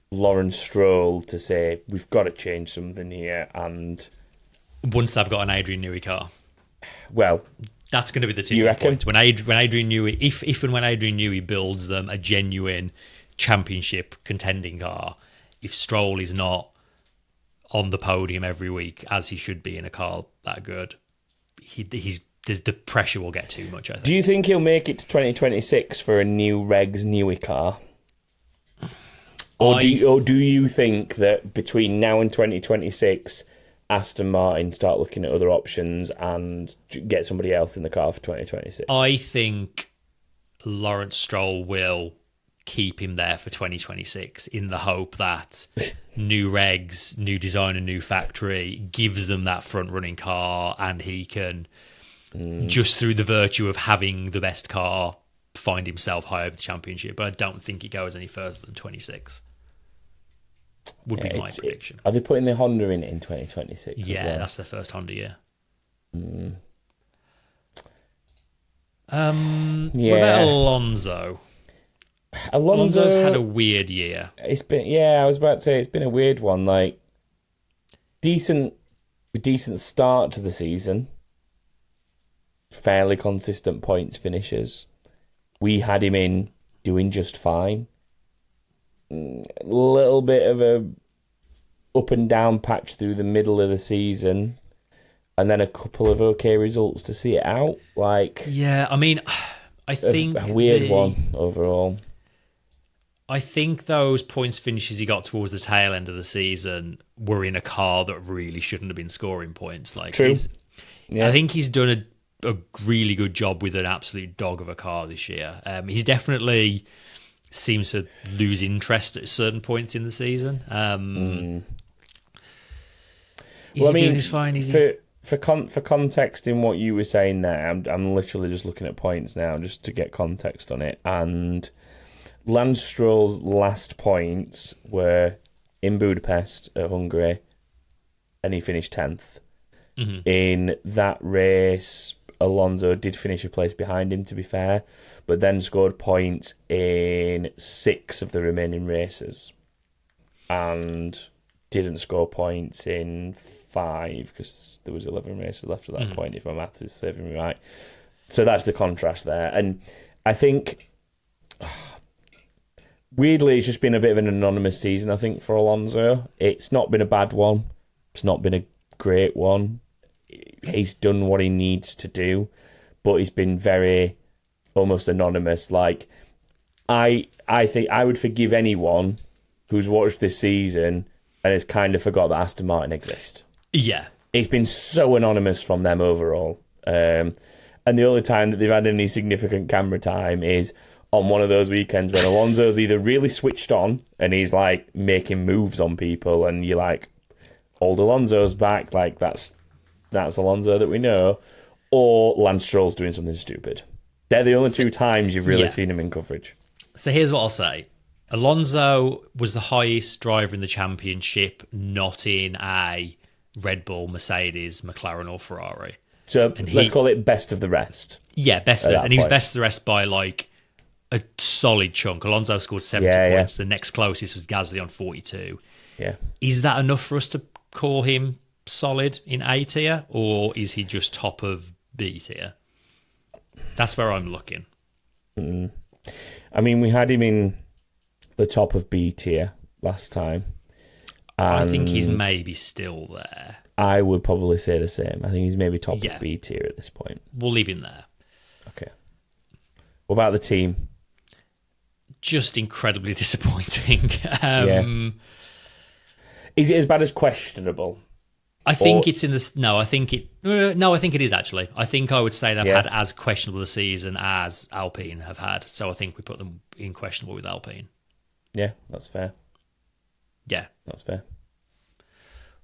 Lawrence Stroll to say we've got to change something here? And once I've got an Adrian Newey car, well, that's going to be the tipping point. When Adrian Newey, if and when Adrian Newey builds them a genuine championship contending car, if Stroll is not on the podium every week as he should be in a car that good, the pressure will get too much, I think. Do you think he'll make it to 2026 for a new Regs Newey car? Or do you think that between now and 2026, Aston Martin start looking at other options and get somebody else in the car for 2026? I think Lawrence Stroll will keep him there for 2026 in the hope that new regs, new design and new factory gives them that front-running car, and he can, just through the virtue of having the best car, find himself high over the championship. But I don't think he goes any further than 26. would be my prediction. Are they putting the Honda in 2026? Yeah, well? That's their first Honda year. Mm. What about Alonso? Alonso's had a weird year. It's been, I was about to say, it's been a weird one. Like, decent start to the season, fairly consistent points finishes. We had him in doing just fine. A little bit of a up and down patch through the middle of the season, and then a couple of okay results to see it out. Like, yeah, I mean, I think a weird one overall. I think those points finishes he got towards the tail end of the season were in a car that really shouldn't have been scoring points. Like, true. I think he's done a really good job with an absolute dog of a car this year. He's definitely seems to lose interest at certain points in the season. Is he doing just fine? For context in what you were saying there, I'm literally just looking at points now just to get context on it. And Lance Stroll's last points were in Budapest at Hungary, and he finished 10th. Mm-hmm. In that race, Alonso did finish a place behind him, to be fair, but then scored points in 6 of the remaining races and didn't score points in 5 because there was 11 races left at that point, if my maths is serving me right. So that's the contrast there. And I think, weirdly, it's just been a bit of an anonymous season, I think, for Alonso. It's not been a bad one. It's not been a great one. He's done what he needs to do, but he's been very almost anonymous. Like, I think I would forgive anyone who's watched this season and has kind of forgot that Aston Martin exists. Yeah. It's been so anonymous from them overall. And the only time that they've had any significant camera time is on one of those weekends when Alonso's either really switched on and he's like making moves on people and you're like, old Alonso's back, like that's Alonso that we know, or Lance Stroll's doing something stupid. They're the only 2 times you've really seen him in coverage. So here's what I'll say. Alonso was the highest driver in the championship, not in a Red Bull, Mercedes, McLaren or Ferrari. So let's call it best of the rest. Yeah, best of the rest. And he was best of the rest by like a solid chunk. Alonso scored 70 points. The next closest was Gasly on 42. Yeah. Is that enough for us to call him solid in A tier, or is he just top of B tier? That's where I'm looking. I mean, we had him in the top of B tier last time. I think he's maybe still there. I would probably say the same. I think he's maybe top of B tier at this point. We'll leave him there. Okay. What about the team? Just incredibly disappointing. Is it as bad as questionable? I think it's in this. No, I think it. No, I think it is actually. I think I would say they've had as questionable a season as Alpine have had. So I think we put them in questionable with Alpine. Yeah, that's fair. Yeah, that's fair.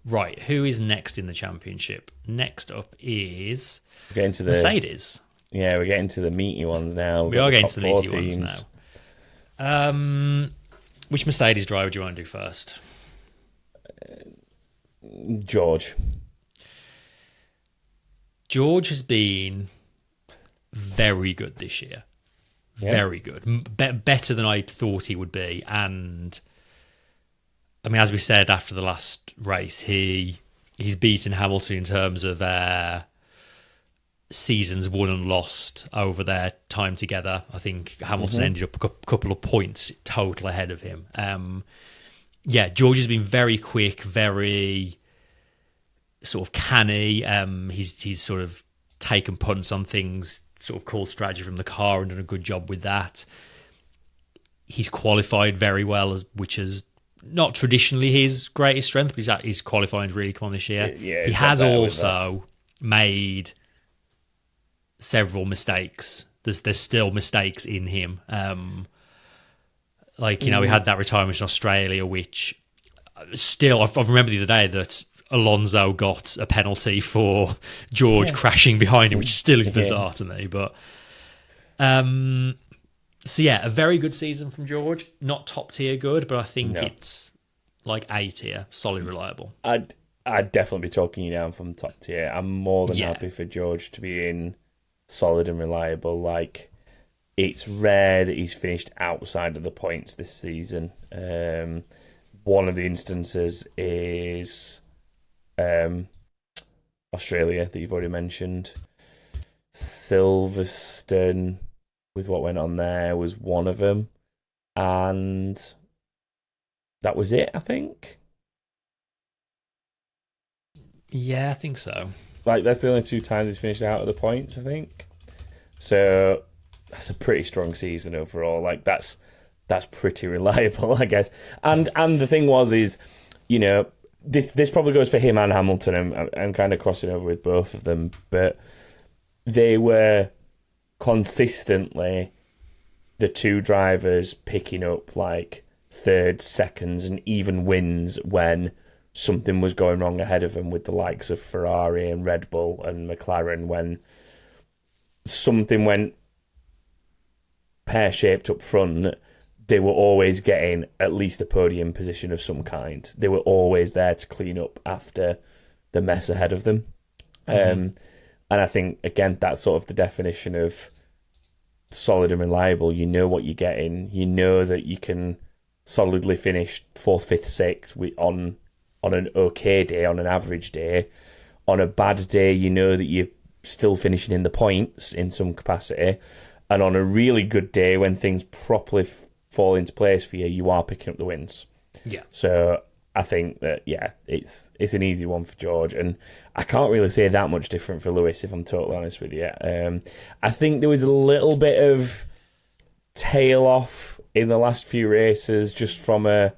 Right, who is next in the championship? Next up is the Mercedes. Yeah, we're getting to the meaty ones now. We are getting to the meaty ones now. Which Mercedes driver do you want to do first? George has been very good this year. Yeah. Very good. Better than I thought he would be. And I mean, as we said after the last race, he's beaten Hamilton in terms of seasons won and lost over their time together. I think Hamilton ended up a couple of points total ahead of him. George has been very quick, very sort of canny. He's sort of taken punts on things, sort of called strategy from the car and done a good job with that. He's qualified very well, which is not traditionally his greatest strength, but he's qualifying really come on this year. He has also made several mistakes. There's still mistakes in him. We had that retirement in Australia, which still, I've remembered the other day that Alonso got a penalty for George crashing behind him, which still is bizarre to me. But a very good season from George. Not top tier good, but I think it's like A tier, solid, reliable. I'd definitely be talking you down from top tier. I'm more than happy for George to be in solid and reliable. Like, it's rare that he's finished outside of the points this season. One of the instances is Australia that you've already mentioned. Silverstone, with what went on there, was one of them. And that was it, I think. Yeah, I think so. Like, that's the only 2 times he's finished out of the points, I think. So that's a pretty strong season overall. Like, that's pretty reliable, I guess. And the thing is, you know, this probably goes for him and Hamilton. I'm kind of crossing over with both of them, but they were consistently the 2 drivers picking up like thirds, seconds, and even wins when something was going wrong ahead of them, with the likes of Ferrari and Red Bull and McLaren. When something went pear-shaped up front, they were always getting at least a podium position of some kind. They were always there to clean up after the mess ahead of them. And I think, again, that's sort of the definition of solid and reliable. You know what you're getting. You know that you can solidly finish 4th, 5th, 6th on an okay day, on an average day. On a bad day, you know that you're still finishing in the points in some capacity. And on a really good day, when things properly fall into place for you, you are picking up the wins. Yeah. So I think that, yeah, it's an easy one for George. And I can't really say that much different for Lewis, if I'm totally honest with you. I think there was a little bit of tail off in the last few races, just from a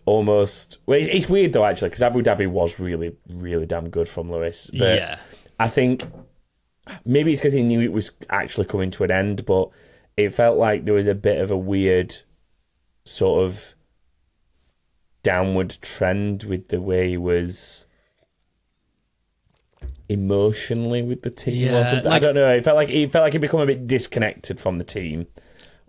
almost... Well, it's weird, though, actually, because Abu Dhabi was really, really damn good from Lewis. But yeah. I think maybe it's because he knew it was actually coming to an end, but it felt like there was a bit of a weird sort of downward trend with the way he was emotionally with the team or something. I don't know. It felt like he'd become a bit disconnected from the team.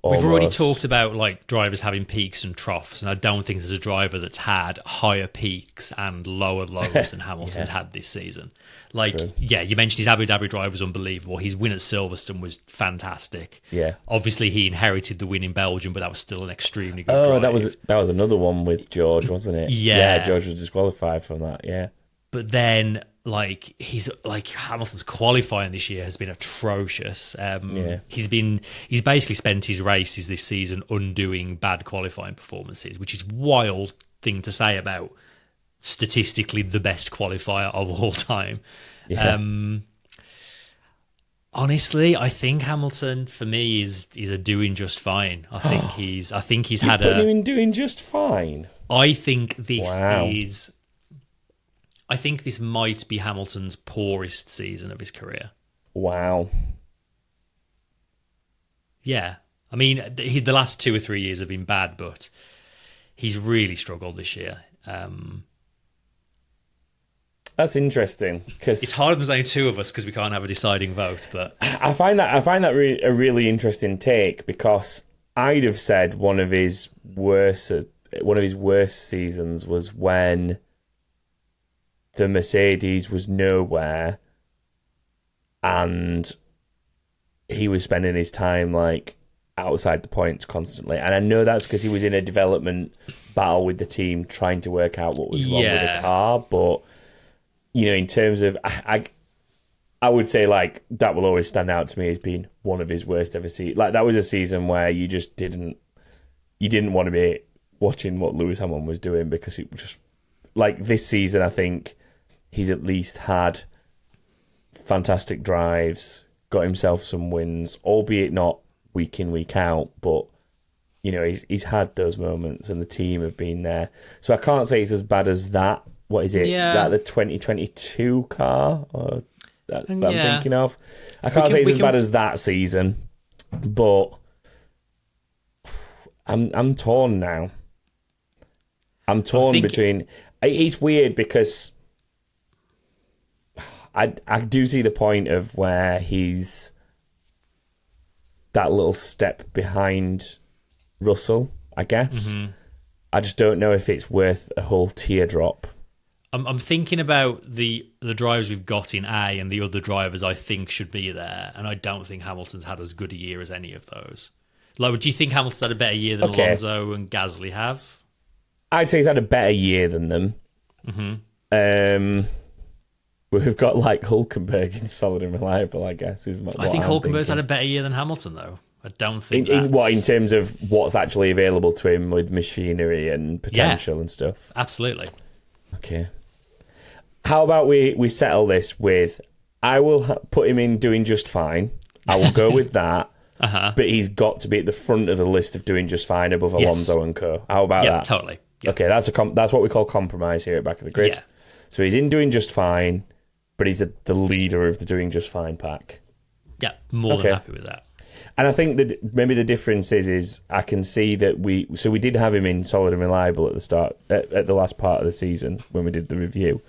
Almost. We've already talked about like drivers having peaks and troughs, and I don't think there's a driver that's had higher peaks and lower lows than Hamilton's had this season. Like, True. Yeah, you mentioned his Abu Dhabi drive was unbelievable. His win at Silverstone was fantastic. Yeah, obviously he inherited the win in Belgium, but that was still an extremely good drive. that was another one with George, wasn't it? Yeah, George was disqualified from that. Yeah, but then Hamilton's qualifying this year has been atrocious. He's basically spent his races this season undoing bad qualifying performances, which is wild thing to say about statistically the best qualifier of all time. Yeah. Honestly, I think Hamilton for me is a doing just fine. I think he's had a him in doing just fine. I think this I think this might be Hamilton's poorest season of his career. Wow. Yeah. I mean, the last 2 or 3 years have been bad, but he's really struggled this year. That's interesting, because it's hard than saying 2 of us because we can't have a deciding vote. But I find that a really interesting take, because I'd have said one of his worst seasons was when the Mercedes was nowhere and he was spending his time like outside the points constantly. And I know that's because he was in a development battle with the team trying to work out what was wrong with the car. But, you know, in terms of, I would say like that will always stand out to me as being one of his worst ever seasons. Like, that was a season where you just didn't want to be watching what Lewis Hamilton was doing, because it was just like this season. I think he's at least had fantastic drives, got himself some wins, albeit not week in, week out, but, you know, he's had those moments and the team have been there. So I can't say it's as bad as that. What is it? Yeah. That the 2022 car? Or that's what I'm thinking of. I can't say it's as bad as that season, but I'm torn now. I'm torn between... It's weird because I do see the point of where he's that little step behind Russell, I guess. Mm-hmm. I just don't know if it's worth a whole teardrop. I'm thinking about the drivers we've got in A and the other drivers I think should be there, and I don't think Hamilton's had as good a year as any of those. Like, do you think Hamilton's had a better year than Alonso and Gasly have? I'd say he's had a better year than them. Mm-hmm. We've got like Hulkenberg in solid and reliable, I guess. I think Hulkenberg's had a better year than Hamilton, though. I don't think in terms of what's actually available to him with machinery and potential and stuff. Absolutely. Okay. How about we settle this with, I will put him in doing just fine. I will go with that. But he's got to be at the front of the list of doing just fine above Alonso and co. How about that? Yeah, totally. Yep. Okay, that's what we call compromise here at Back of the Grid. Yeah. So he's in doing just fine, but he's the leader of the doing just fine pack. Yeah, more than happy with that. And I think that maybe the difference is I can see that we did have him in solid and reliable at the start, at the last part of the season when we did the review.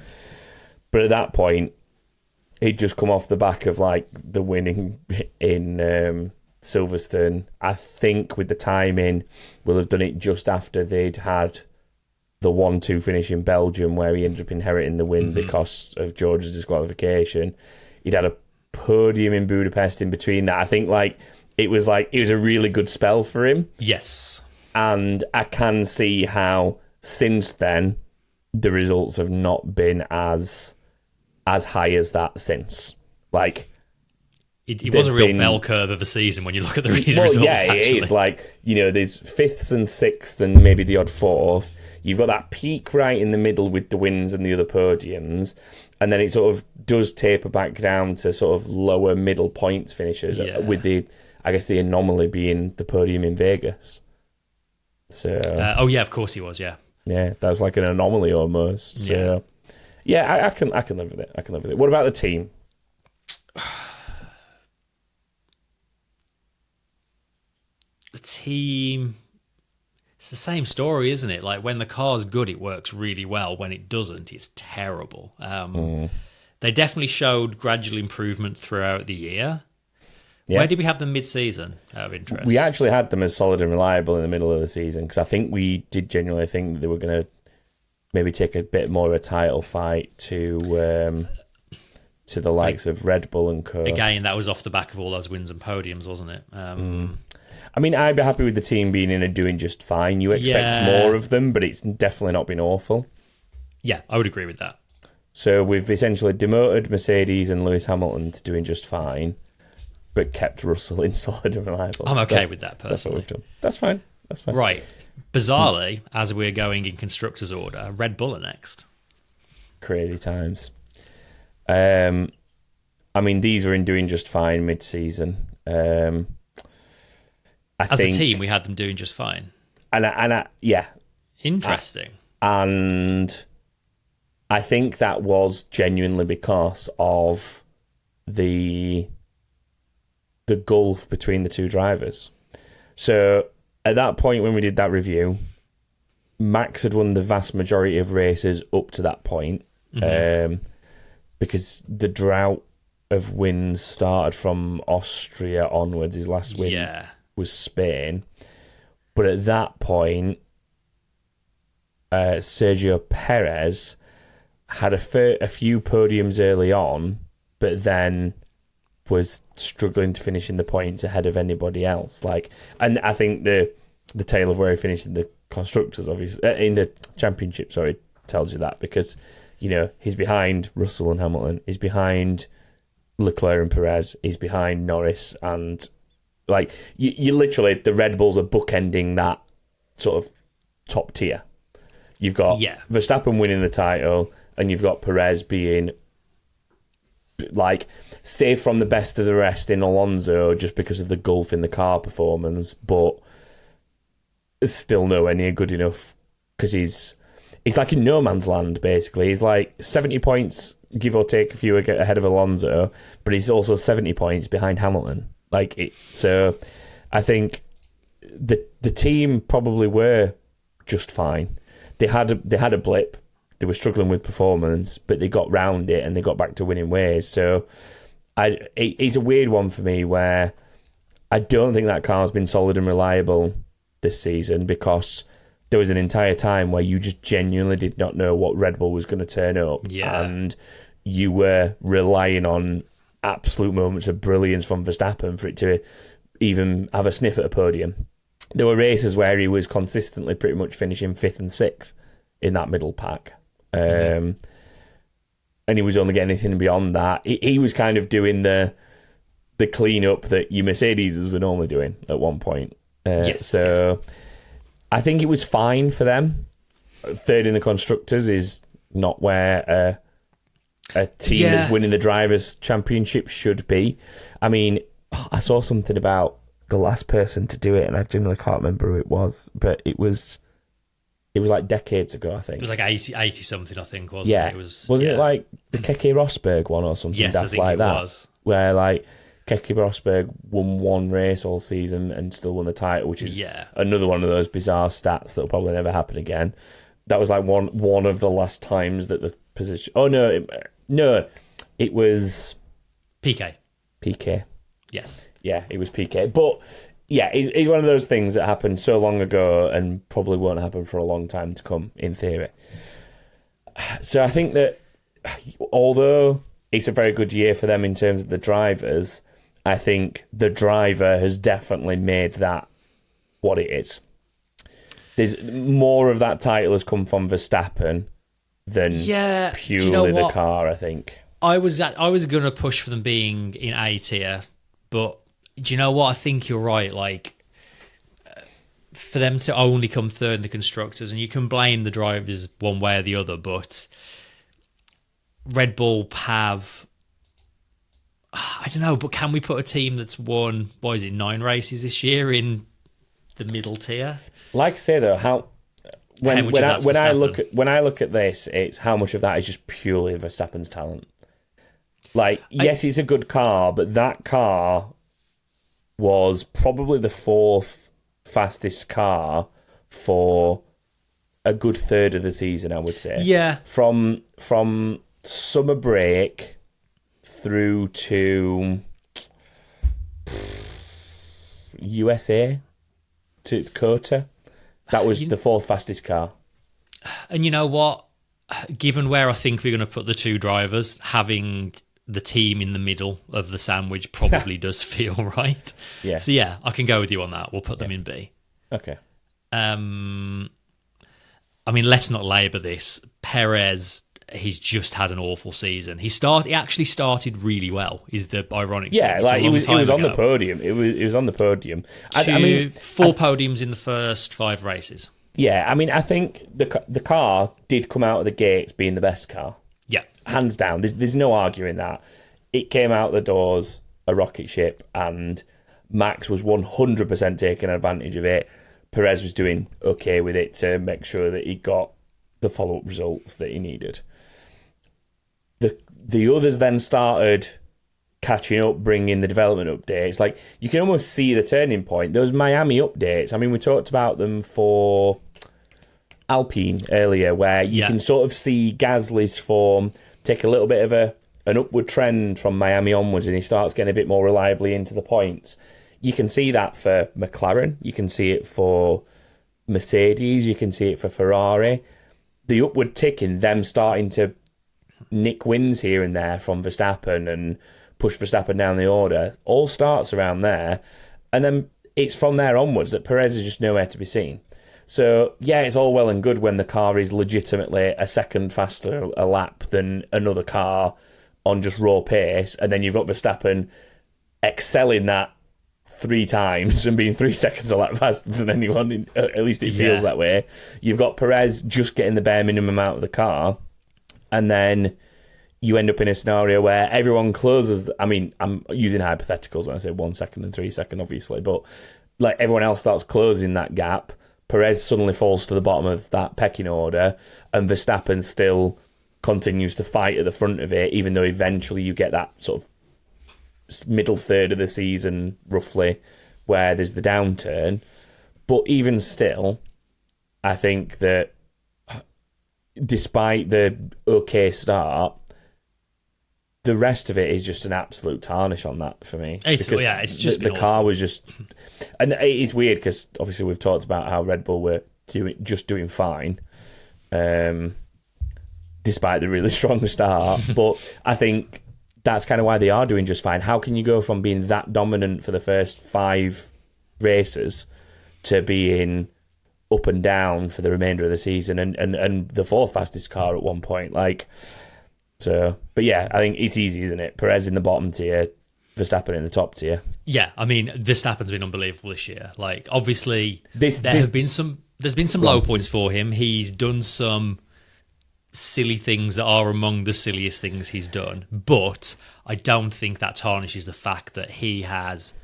But at that point, he'd just come off the back of like the winning in Silverstone. I think with the timing, we'll have done it just after they'd had the 1-2 finish in Belgium where he ended up inheriting the win because of George's disqualification. He'd had a podium in Budapest in between that. I think it was a really good spell for him. Yes. And I can see how since then the results have not been as high as that since. Like, it was a real bell curve of the season when you look at the results. Yeah, actually. It is. Like, there's fifths and sixths and maybe the odd fourth. You've got that peak right in the middle with the wins and the other podiums, and then it sort of does taper back down to sort of lower middle points finishes with the anomaly being the podium in Vegas. So of course he was, yeah. Yeah, that's like an anomaly almost. So I can live with it. I can live with it. What about the team? The team, it's the same story, isn't it? Like, when the car's good, it works really well. When it doesn't, it's terrible. They definitely showed gradual improvement throughout the year. Yeah. Where did we have them mid-season, out of interest? We actually had them as solid and reliable in the middle of the season, because I think we did genuinely think that they were going to maybe take a bit more of a title fight to the likes of Red Bull and co. Again, that was off the back of all those wins and podiums, wasn't it? I mean, I'd be happy with the team being in and doing just fine. You expect more of them, but it's definitely not been awful. Yeah, I would agree with that. So we've essentially demoted Mercedes and Lewis Hamilton to doing just fine, but kept Russell in solid and reliable. I'm okay with that, personally. That's what we've done. That's fine. Right. Bizarrely, as we're going in constructors' order, Red Bull are next. Crazy times. I mean, these are in doing just fine mid-season. As a team, we had them doing just fine. Yeah. Interesting. And I think that was genuinely because of the gulf between the two drivers. So at that point when we did that review, Max had won the vast majority of races up to that point, because the drought of wins started from Austria onwards. His last win was Spain. But at that point, Sergio Perez had a few podiums early on, but then was struggling to finish in the points ahead of anybody else. And I think the tale of where he finished in the constructors, obviously, in the championship, tells you that, because he's behind Russell and Hamilton, he's behind Leclerc and Perez, he's behind Norris, and you literally, the Red Bulls are bookending that sort of top tier. You've got Verstappen winning the title, and you've got Perez being safe from the best of the rest in Alonso just because of the gulf in the car performance, but still nowhere near good enough, because he's like in no man's land, basically. He's like 70 points, give or take a few ahead of Alonso, but he's also 70 points behind Hamilton. So I think the team probably were just fine. They had a blip. They were struggling with performance, but they got round it and they got back to winning ways. So it's a weird one for me, where I don't think that car's been solid and reliable this season, because there was an entire time where you just genuinely did not know what Red Bull was going to turn up. Yeah. And you were relying on absolute moments of brilliance from Verstappen for it to even have a sniff at a podium. There were races where he was consistently pretty much finishing 5th and 6th in that middle pack. And he was only getting anything beyond that. He was kind of doing the clean-up that your Mercedes were normally doing at one point. So I think it was fine for them. 3rd in the Constructors is not where a team that's winning the Drivers' Championship should be. I mean, I saw something about the last person to do it, and I genuinely can't remember who it was, but it was like decades ago, I think. It was like 80 something, I think, wasn't it? Wasn't it like the Keke Rosberg one or something? Yes, I think it was. Where like Keke Rosberg won one race all season and still won the title, which is another one of those bizarre stats that will probably never happen again. That was like one of the last times that the position... Oh, no, it was... PK. Yes. Yeah, it was PK. But, yeah, it's one of those things that happened so long ago and probably won't happen for a long time to come, in theory. So I think that although it's a very good year for them in terms of the drivers, I think the driver has definitely made that what it is. There's more of that title has come from Verstappen than purely the car, I think. I was going to push for them being in A tier, but do you know what? I think you're right. Like, for them to only come 3rd in the Constructors, and you can blame the drivers one way or the other, but Red Bull have... I don't know, but can we put a team that's won, 9 races this year in the middle tier? Like I say though, when I look at this, it's how much of that is just purely Verstappen's talent. Like, yes, it's a good car, but that car was probably the 4th fastest car for a good third of the season, I would say. Yeah. From summer break through to USA to Dakota. That was the 4th fastest car. And you know what? Given where I think we're going to put the two drivers, having the team in the middle of the sandwich probably does feel right. Yeah. So yeah, I can go with you on that. We'll put them in B. Okay. I mean, let's not labour this. Perez, he's just had an awful season. He actually started really well, is the ironic thing. Yeah, like he was on the podium. It was on the podium. I mean, 4 podiums in the first 5 races. Yeah, I mean, I think the car did come out of the gates being the best car. Yeah. Hands down. There's no arguing that. It came out the doors a rocket ship, and Max was 100% taking advantage of it. Perez was doing okay with it to make sure that he got the follow-up results that he needed. The others then started catching up, bringing the development updates. Like, you can almost see the turning point. Those Miami updates, I mean, we talked about them for Alpine earlier, where you can sort of see Gasly's form take a little bit of an upward trend from Miami onwards, and he starts getting a bit more reliably into the points. You can see that for McLaren. You can see it for Mercedes. You can see it for Ferrari. The upward tick in them starting to nick wins here and there from Verstappen and push Verstappen down the order all starts around there. And then it's from there onwards that Perez is just nowhere to be seen. So, yeah, it's all well and good when the car is legitimately a second faster a lap than another car on just raw pace, and then you've got Verstappen excelling that 3 times and being 3 seconds a lap faster than anyone, at least it feels that way. You've got Perez just getting the bare minimum out of the car, and then you end up in a scenario where everyone closes. I mean, I'm using hypotheticals when I say 1 second and 3 seconds, obviously, but like everyone else starts closing that gap. Perez suddenly falls to the bottom of that pecking order, and Verstappen still continues to fight at the front of it, even though eventually you get that sort of middle third of the season, roughly, where there's the downturn. But even still, I think that despite the okay start, the rest of it is just an absolute tarnish on that for me. It's just the car was just, and it is weird because obviously we've talked about how Red Bull were doing fine, despite the really strong start. But I think that's kind of why they are doing just fine. How can you go from being that dominant for the first 5 races to being up and down for the remainder of the season and the 4th fastest car at one point? But yeah, I think it's easy, isn't it? Perez in the bottom tier, Verstappen in the top tier. Yeah, I mean, Verstappen's been unbelievable this year. Obviously, there's been some low points for him. He's done some silly things that are among the silliest things he's done, but I don't think that tarnishes the fact that he has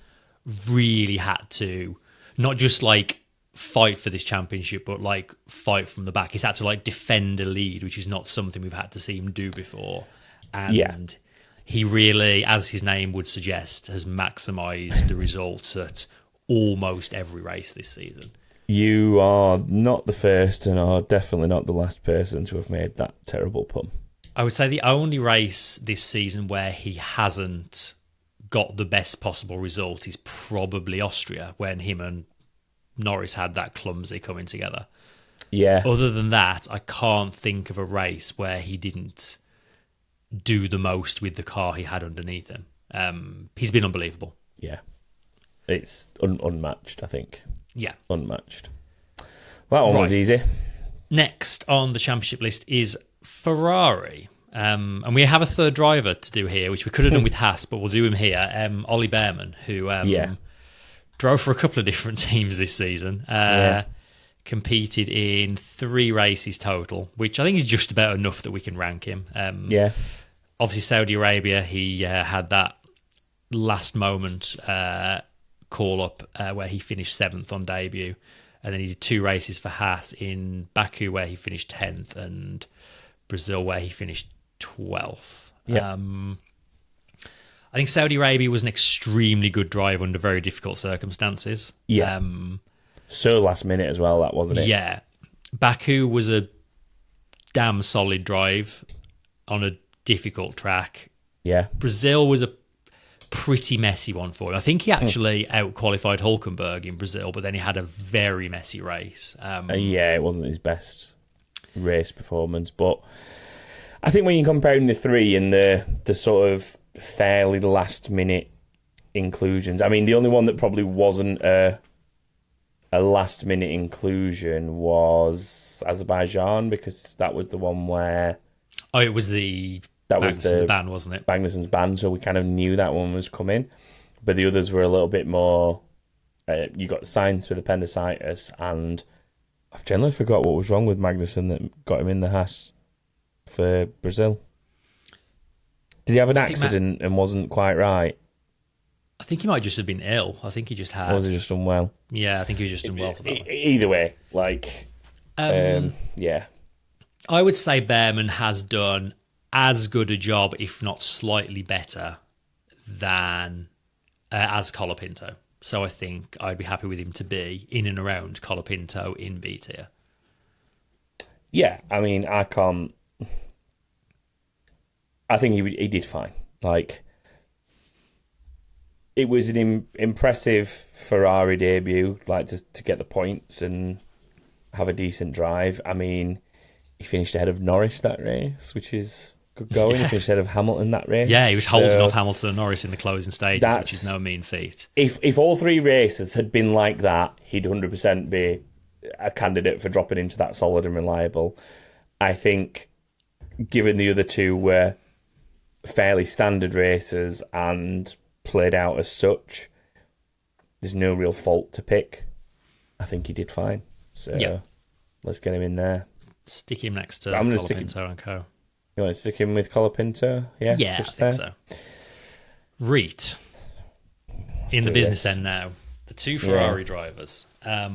really had to not just fight for this championship, but fight from the back. He's had to defend a lead, which is not something we've had to see him do before. And he really, as his name would suggest, has maximised the results at almost every race this season. You are not the first and are definitely not the last person to have made that terrible pun. I would say the only race this season where he hasn't got the best possible result is probably Austria, when him and Norris had that clumsy coming together. Yeah. Other than that, I can't think of a race where he didn't do the most with the car he had underneath him. He's been unbelievable. Yeah. It's unmatched, I think. Yeah. Unmatched. Well, that one was easy. Next on the championship list is Ferrari. And we have a third driver to do here, which we could have done with Haas, but we'll do him here. Ollie Behrman, who drove for a couple of different teams this season. Competed in 3 races total, which I think is just about enough that we can rank him. Obviously, Saudi Arabia, he had that last moment call-up where he finished 7th on debut. And then he did 2 races for Haas in Baku, where he finished 10th, and Brazil, where he finished 12th. I think Saudi Arabia was an extremely good drive under very difficult circumstances. So last minute as well, that wasn't it? Yeah. Baku was a damn solid drive on a difficult track. Yeah. Brazil was a pretty messy one for him. I think he actually out-qualified Hulkenberg in Brazil, but then he had a very messy race. It wasn't his best race performance, but I think when you're comparing the 3 and the sort of fairly last-minute inclusions, I mean, the only one that probably wasn't a last-minute inclusion was Azerbaijan, because that was the one where... Oh, it was Magnussen's ban, wasn't it? Magnussen's ban, so we kind of knew that one was coming. But the others were a little bit more... you got Sainz with appendicitis, and I've generally forgot what was wrong with Magnussen that got him in the Haas for Brazil. Did he have an accident and wasn't quite right? I think he might just have been ill. I think he just had... Or was he just unwell? Yeah, I think he was just unwell for that one. Either way, yeah. I would say Behrman has done as good a job, if not slightly better, than as Colapinto. So I think I'd be happy with him to be in and around Colapinto in B tier. Yeah, I mean, I can't... I think he did fine. It was an impressive Ferrari debut, to get the points and have a decent drive. I mean, he finished ahead of Norris that race, which is good going. He finished ahead of Hamilton that race. Yeah, he was holding off Hamilton and Norris in the closing stages, which is no mean feat. If all 3 races had been like that, he'd 100% be a candidate for dropping into that solid and reliable. I think, given the other 2 were fairly standard races and played out as such, there's no real fault to pick. I think he did fine. So let's get him in there. Stick him next to Colapinto and co. You want to stick him with Colapinto? Yeah, I think so. Reet. In the business end now. The 2 Ferrari drivers. I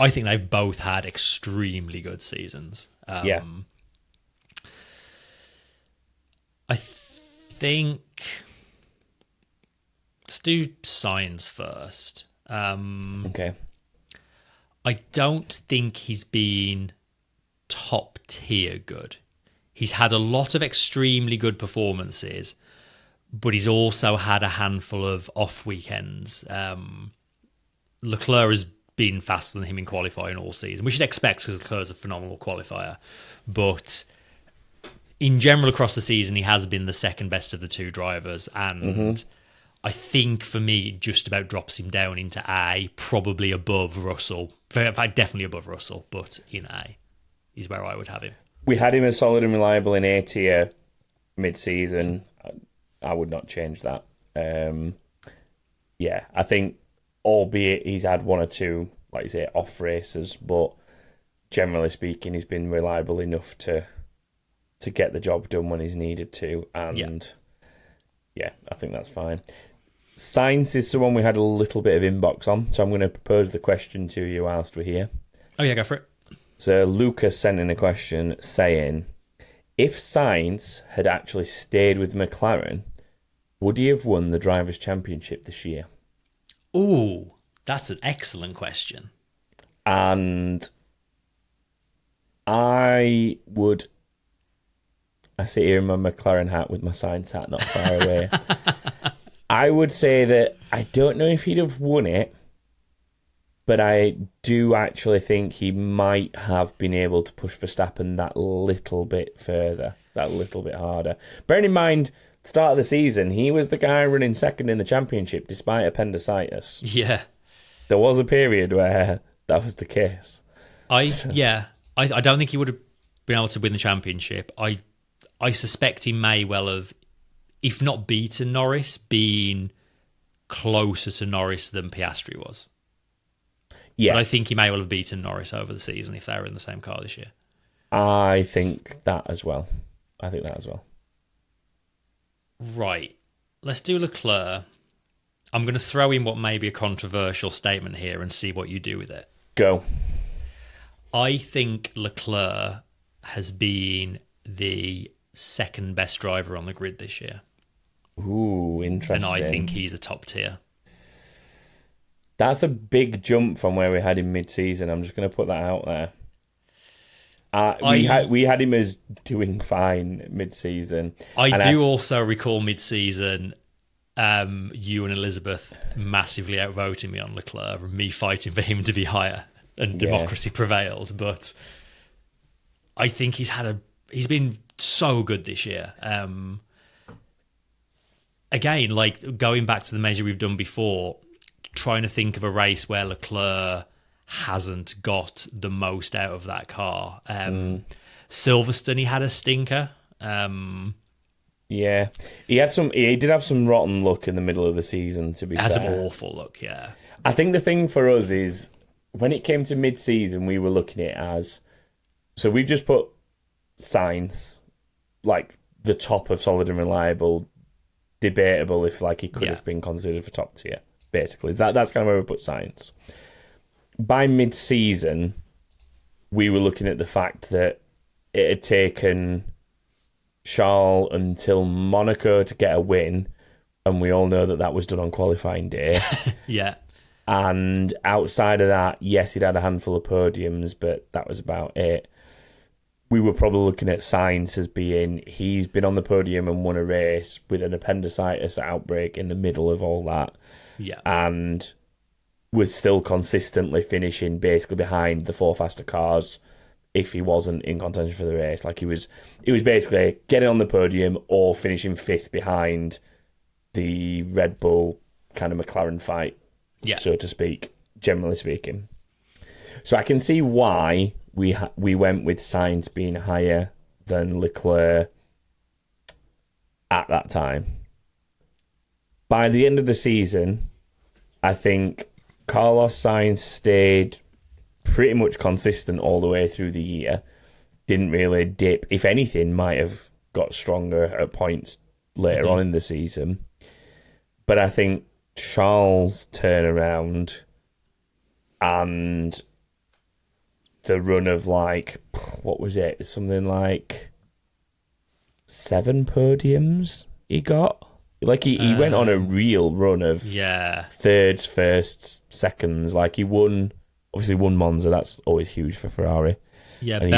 think they've both had extremely good seasons. I think... Let's do Sainz first. Okay. I don't think he's been top tier good. He's had a lot of extremely good performances, but he's also had a handful of off weekends. Leclerc has been faster than him in qualifying all season, which you'd expect because Leclerc's a phenomenal qualifier. But in general, across the season, he has been the second best of the two drivers. And I think for me, it just about drops him down into A, probably above Russell. In fact, definitely above Russell, but in A is where I would have him. We had him as solid and reliable in A tier mid-season. I would not change that. Yeah, I think, albeit he's had one or two, like you say, off races, but generally speaking, he's been reliable enough to get the job done when he's needed to. And yeah, I think that's fine. Sainz is someone we had a little bit of inbox on, so I'm going to propose the question to you whilst we're here. Oh yeah, go for it. So Lucas sent in a question saying, if Sainz had actually stayed with McLaren, would he have won the Drivers' Championship this year? Ooh, that's an excellent question. And I sit here in my McLaren hat with my Sainz hat not far away. I would say that I don't know if he'd have won it, but I do actually think he might have been able to push Verstappen that little bit further, that little bit harder. Bearing in mind, start of the season, he was the guy running second in the championship despite appendicitis. Yeah. There was a period where that was the case. I don't think he would have been able to win the championship. I suspect he may well have, if not beaten Norris, been closer to Norris than Piastri was. Yeah. But I think he may well have beaten Norris over the season if they were in the same car this year. I think that as well. Right. Let's do Leclerc. I'm going to throw in what may be a controversial statement here and see what you do with it. Go. I think Leclerc has been the second best driver on the grid this year. Ooh, interesting. And I think he's a top tier. That's a big jump from where we had him mid-season. I'm just going to put that out there. We had him as doing fine mid-season. I also recall mid-season you and Elizabeth massively outvoting me on Leclerc and me fighting for him to be higher, and democracy prevailed. But I think he's been so good this year. Again, like going back to the measure we've done before, trying to think of a race where Leclerc hasn't got the most out of that car. Silverstone, he had a stinker. Yeah, he did have some rotten luck in the middle of the season, to be fair. Has some awful luck, yeah. I think the thing for us is, when it came to mid-season, we were looking at it as, so we've just put Sainz, like, the top of solid and reliable, debatable if, like, he could have been considered for top tier, basically. That's kind of where we put Sainz. By mid-season, we were looking at the fact that it had taken Charles until Monaco to get a win, and we all know that was done on qualifying day. Yeah. And outside of that, yes, he'd had a handful of podiums, but that was about it. We were probably looking at Sainz as being, he's been on the podium and won a race with an appendicitis outbreak in the middle of all that. Yeah. And was still consistently finishing basically behind the four faster cars if he wasn't in contention for the race. Like, he was basically getting on the podium or finishing fifth behind the Red Bull kind of McLaren fight, so to speak, generally speaking. So I can see why we went with Sainz being higher than Leclerc at that time. By the end of the season, I think Carlos Sainz stayed pretty much consistent all the way through the year. Didn't really dip. If anything, might have got stronger at points later on in the season. But I think Charles' turnaround and the run of, like, what was it? Something like 7 podiums he got. Like, he went on a real run of thirds, firsts, seconds. Like, he obviously won Monza. That's always huge for Ferrari. Yeah, and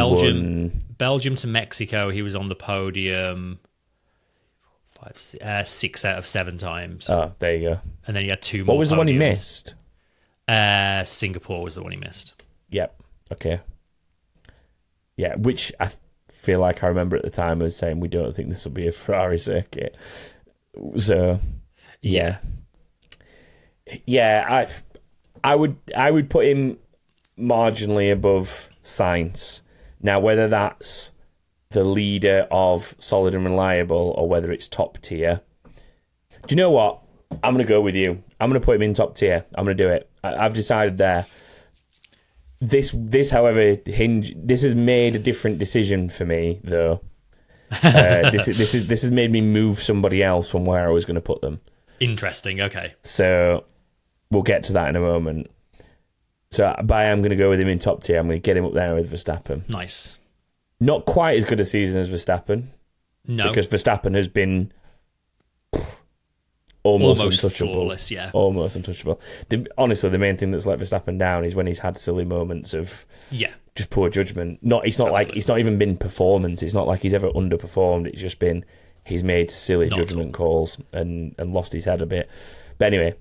Belgium to Mexico, he was on the podium 6 out of 7 times. Oh, there you go. And then he had 2 more What was the one he podiums. missed? Singapore was the one he missed. Yep. Okay. Yeah, which I feel like I remember at the time as saying we don't think this will be a Ferrari circuit. So, yeah. Yeah, I would put him marginally above Sainz. Now, whether that's the leader of solid and reliable or whether it's top tier. Do you know what? I'm going to go with you. I'm going to put him in top tier. I'm going to do it. I've decided there. This, however, this has made a different decision for me, though. This has made me move somebody else from where I was going to put them. Interesting. Okay. So we'll get to that in a moment. So I'm going to go with him in top tier. I'm going to get him up there with Verstappen. Nice. Not quite as good a season as Verstappen. No. Because Verstappen has been almost untouchable. Flawless, yeah. Almost untouchable. Honestly, the main thing that's let Verstappen down is when he's had silly moments of just poor judgment. It's not even been performance. It's not like he's ever underperformed. It's just been he's made silly judgment calls and lost his head a bit. But anyway,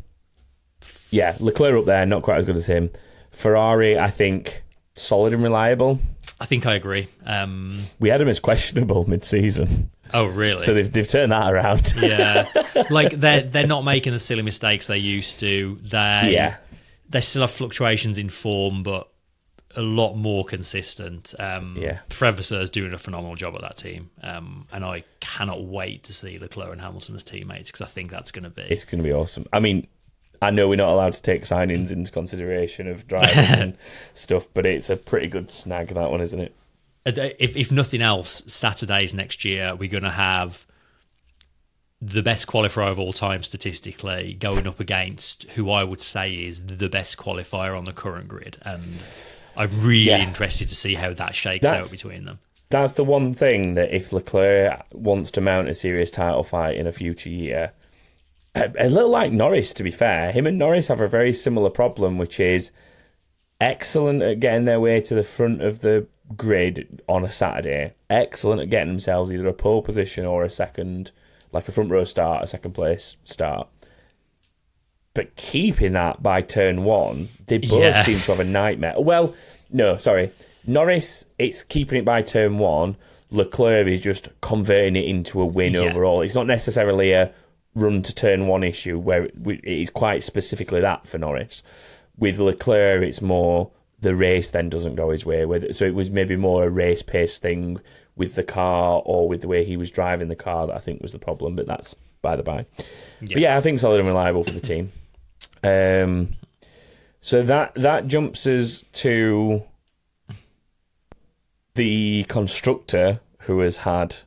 yeah, Leclerc up there, not quite as good as him. Ferrari, I think, solid and reliable. I think I agree. We had him as questionable mid-season. Oh, really? So they've turned that around. Yeah. Like, they're not making the silly mistakes they used to. They still have fluctuations in form, but a lot more consistent. Prevost is doing a phenomenal job at that team. And I cannot wait to see Leclerc and Hamilton as teammates, because I think that's going to be... It's going to be awesome. I mean, I know we're not allowed to take signings into consideration of drivers and stuff, but it's a pretty good snag, that one, isn't it? If nothing else, Saturdays next year, we're going to have the best qualifier of all time statistically going up against who I would say is the best qualifier on the current grid. And I'm really interested to see how that shakes out between them. That's the one thing that if Leclerc wants to mount a serious title fight in a future year, a little like Norris, to be fair, him and Norris have a very similar problem, which is excellent at getting their way to the front of the grid on a Saturday, excellent at getting themselves either a pole position or a second, like a front row start, a second place start. But keeping that by turn one, they both seem to have a nightmare. Well, no, sorry. Norris, it's keeping it by turn one. Leclerc is just converting it into a win overall. It's not necessarily a run to turn one issue where it is quite specifically that for Norris. With Leclerc, it's more the race then doesn't go his way. So it was maybe more a race pace thing with the car or with the way he was driving the car that I think was the problem, but that's by the by. But yeah, I think solid and reliable for the team. So that jumps us to the constructor who has had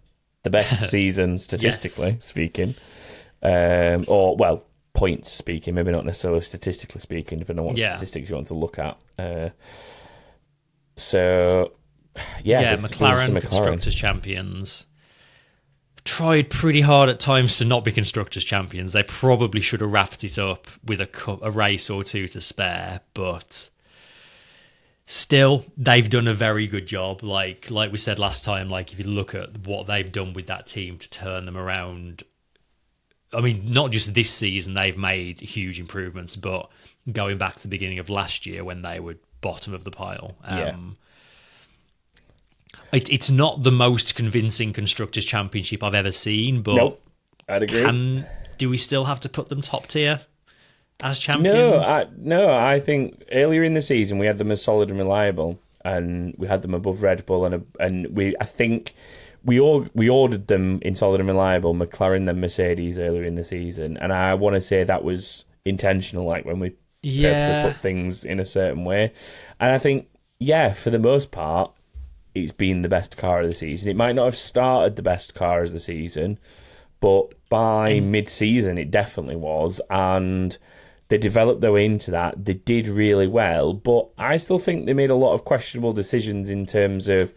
the best season statistically speaking. Points speaking, maybe not necessarily statistically speaking, depending on what statistics you want to look at. McLaren, Constructors Champions, tried pretty hard at times to not be Constructors Champions. They probably should have wrapped it up with a race or two to spare, but still, they've done a very good job. Like we said last time, like if you look at what they've done with that team to turn them around, I mean, not just this season, they've made huge improvements, but going back to the beginning of last year when they were bottom of the pile. It's not the most convincing Constructors' Championship I've ever seen, but nope, I'd agree. Do we still have to put them top tier as champions? No, I think earlier in the season we had them as solid and reliable, and we had them above Red Bull, I think we ordered them in solid and reliable, McLaren then Mercedes earlier in the season, and I want to say that was intentional, like when we purposely put things in a certain way. And I think, for the most part, it's been the best car of the season. It might not have started the best car of the season, but by mid-season it definitely was, and they developed their way into that. They did really well, but I still think they made a lot of questionable decisions in terms of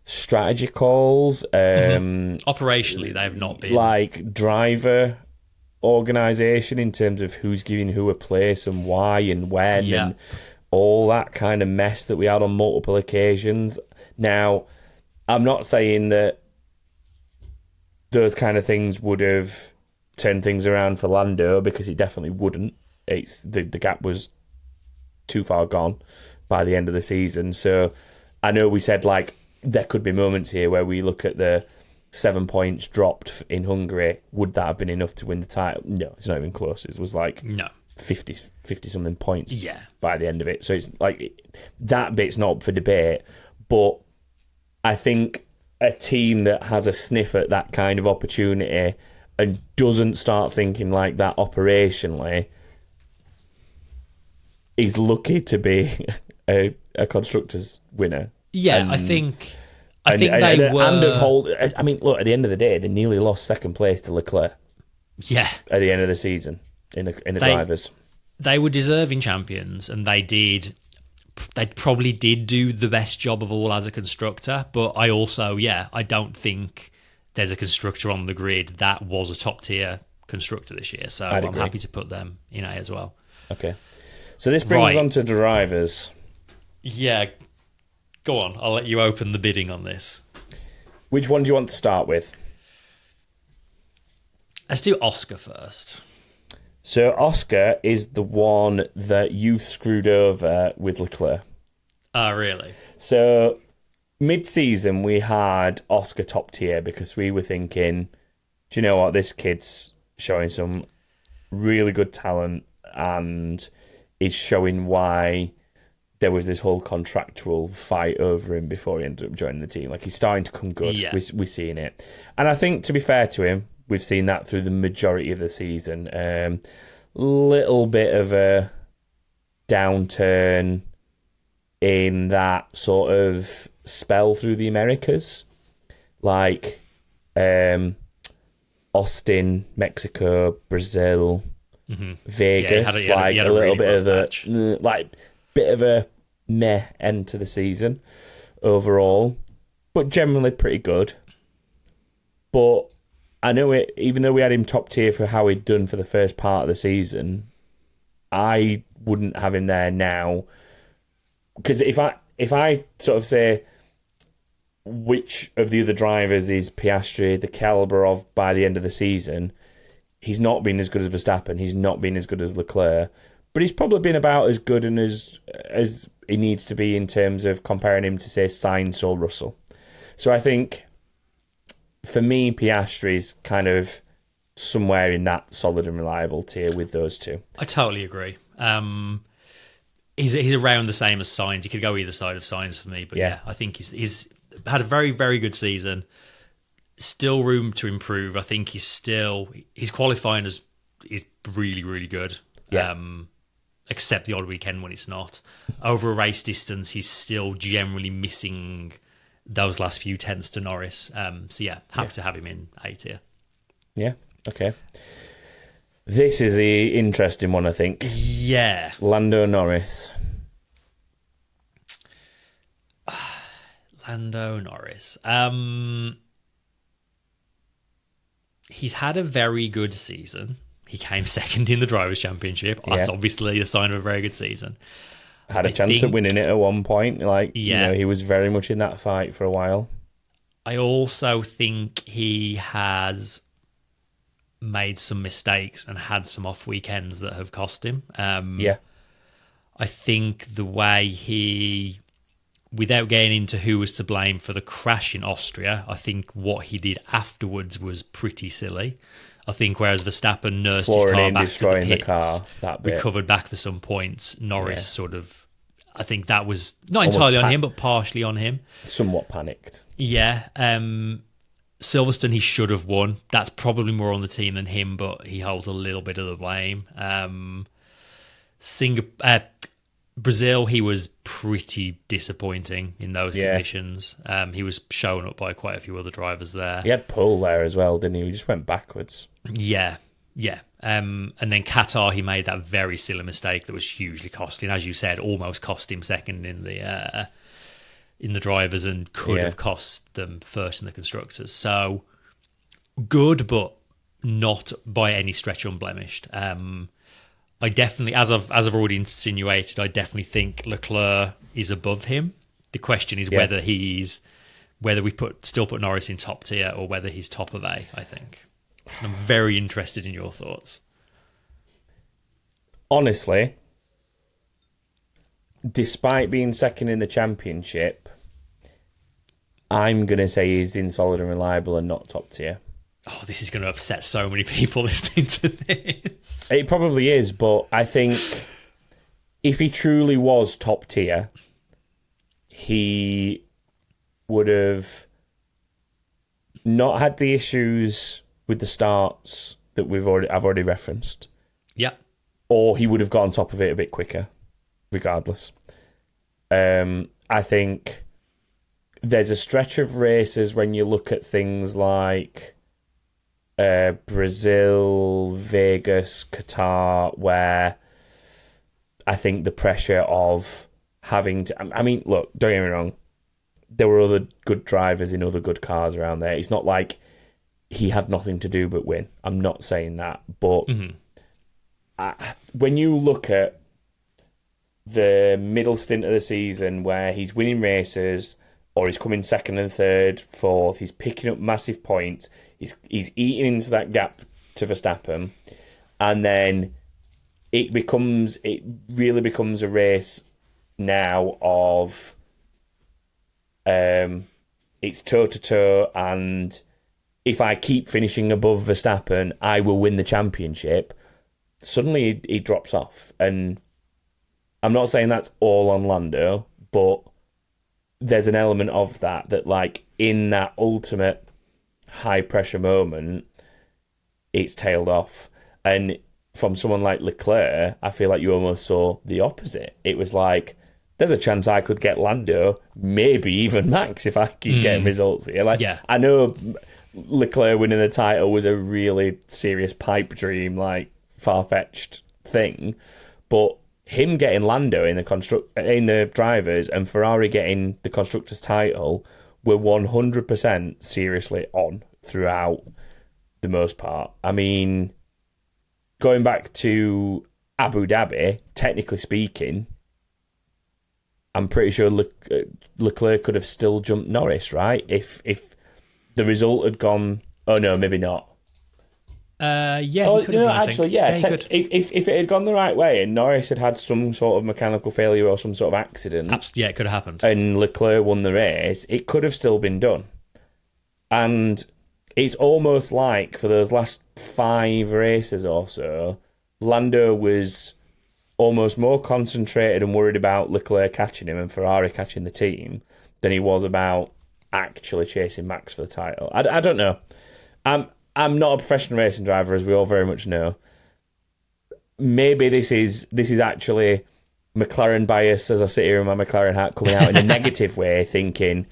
strategy calls. Operationally, they've not been. Like driver organisation in terms of who's giving who a place and why and when and all that kind of mess that we had on multiple occasions. Now, I'm not saying that those kind of things would have turned things around for Lando, because it definitely wouldn't. The gap was too far gone by the end of the season. So I know we said like there could be moments here where we look at the 7 points dropped in Hungary. Would that have been enough to win the title? No, it's not even close. It was like 50 something points by the end of it. So it's like that bit's not up for debate. But I think a team that has a sniff at that kind of opportunity and doesn't start thinking like that operationally is lucky to be a constructor's winner. Yeah, and, I think they were. I mean, look, at the end of the day, they nearly lost second place to Leclerc. Yeah, at the end of the season in the drivers, they were deserving champions, and they did. They probably did do the best job of all as a constructor. But I also, I don't think there's a constructor on the grid that was a top tier constructor this year. So I'm happy to put them in A as well. Okay. So this brings us on to drivers. Yeah. Go on. I'll let you open the bidding on this. Which one do you want to start with? Let's do Oscar first. So Oscar is the one that you've screwed over with Leclerc. Oh, really? So mid-season, we had Oscar top tier because we were thinking, do you know what? This kid's showing some really good talent and is showing why there was this whole contractual fight over him before he ended up joining the team. Like, he's starting to come good. Yeah. We're seeing it. And I think, to be fair to him, we've seen that through the majority of the season. Little bit of a downturn in that sort of spell through the Americas. Like Austin, Mexico, Brazil, Vegas. He had a little bit of a bit of a meh end to the season overall, but generally pretty good. But I know it, even though we had him top tier for how he'd done for the first part of the season, I wouldn't have him there now. Because if I sort of say which of the other drivers is Piastri the caliber of by the end of the season, he's not been as good as Verstappen, he's not been as good as Leclerc, but he's probably been about as good and as he needs to be in terms of comparing him to, say, Sainz or Russell. So I think, for me, Piastri's kind of somewhere in that solid and reliable tier with those two. I totally agree. He's around the same as Sainz. He could go either side of Sainz for me, but I think he's had a very, very good season. Still room to improve. I think his qualifying is really, really good. Yeah. Except the odd weekend when it's not. Over a race distance, he's still generally missing those last few tenths to Norris. Happy to have him in A tier. Yeah, okay. This is the interesting one, I think. Yeah. Lando Norris. Lando Norris. He's had a very good season. He came second in the Drivers' Championship. That's obviously a sign of a very good season. Had a chance at winning it at one point. He was very much in that fight for a while. I also think he has made some mistakes and had some off weekends that have cost him. I think the way he, without getting into who was to blame for the crash in Austria, I think what he did afterwards was pretty silly. I think whereas Verstappen nursed his car back to the pits, recovered back for some points, Norris sort of, I think that was not entirely on him, but partially on him. Somewhat panicked. Yeah. Silverstone, he should have won. That's probably more on the team than him, but he holds a little bit of the blame. Brazil, he was pretty disappointing in those conditions. He was shown up by quite a few other drivers there. He had pole there as well, didn't he? He just went backwards. Yeah. And then Qatar, he made that very silly mistake that was hugely costly. And as you said, almost cost him second in the drivers and could have cost them first in the constructors. So good, but not by any stretch unblemished. I definitely, as I've already insinuated, I definitely think Leclerc is above him. The question is whether we still put Norris in top tier or whether he's top of A, I think. And I'm very interested in your thoughts. Honestly, despite being second in the championship, I'm going to say he's in solid and reliable and not top tier. Oh, this is going to upset so many people listening to this. It probably is, but I think if he truly was top tier, he would have not had the issues with the starts that I've already referenced. Yeah. Or he would have got on top of it a bit quicker, regardless. I think there's a stretch of races when you look at things like Brazil, Vegas, Qatar, where I think the pressure of having to... I mean, look, don't get me wrong. There were other good drivers in other good cars around there. It's not like he had nothing to do but win. I'm not saying that. But when you look at the middle stint of the season where he's winning races or he's coming second and third, fourth, he's picking up massive points, he's eating into that gap to Verstappen, and then it really becomes a race now of it's toe-to-toe, and if I keep finishing above Verstappen, I will win the championship. Suddenly he drops off. And I'm not saying that's all on Lando, but there's an element of that like in that ultimate high-pressure moment, it's tailed off. And from someone like Leclerc, I feel like you almost saw the opposite. It was like, there's a chance I could get Lando, maybe even Max, if I keep getting results here. I know Leclerc winning the title was a really serious pipe dream, like far-fetched thing, but him getting Lando in the drivers and Ferrari getting the constructors' title were 100% seriously on throughout the most part. I mean, going back to Abu Dhabi, technically speaking, I'm pretty sure Leclerc could have still jumped Norris, right? If the result had gone... Oh, no, maybe not. He could have. Actually, yeah. If it had gone the right way and Norris had some sort of mechanical failure or some sort of accident... it could have happened. And Leclerc won the race, it could have still been done. And it's almost like for those last 5 races or so, Lando was almost more concentrated and worried about Leclerc catching him and Ferrari catching the team than he was about actually chasing Max for the title. I don't know. I'm not a professional racing driver, as we all very much know. Maybe this is actually McLaren bias as I sit here in my McLaren hat coming out in a negative way, thinking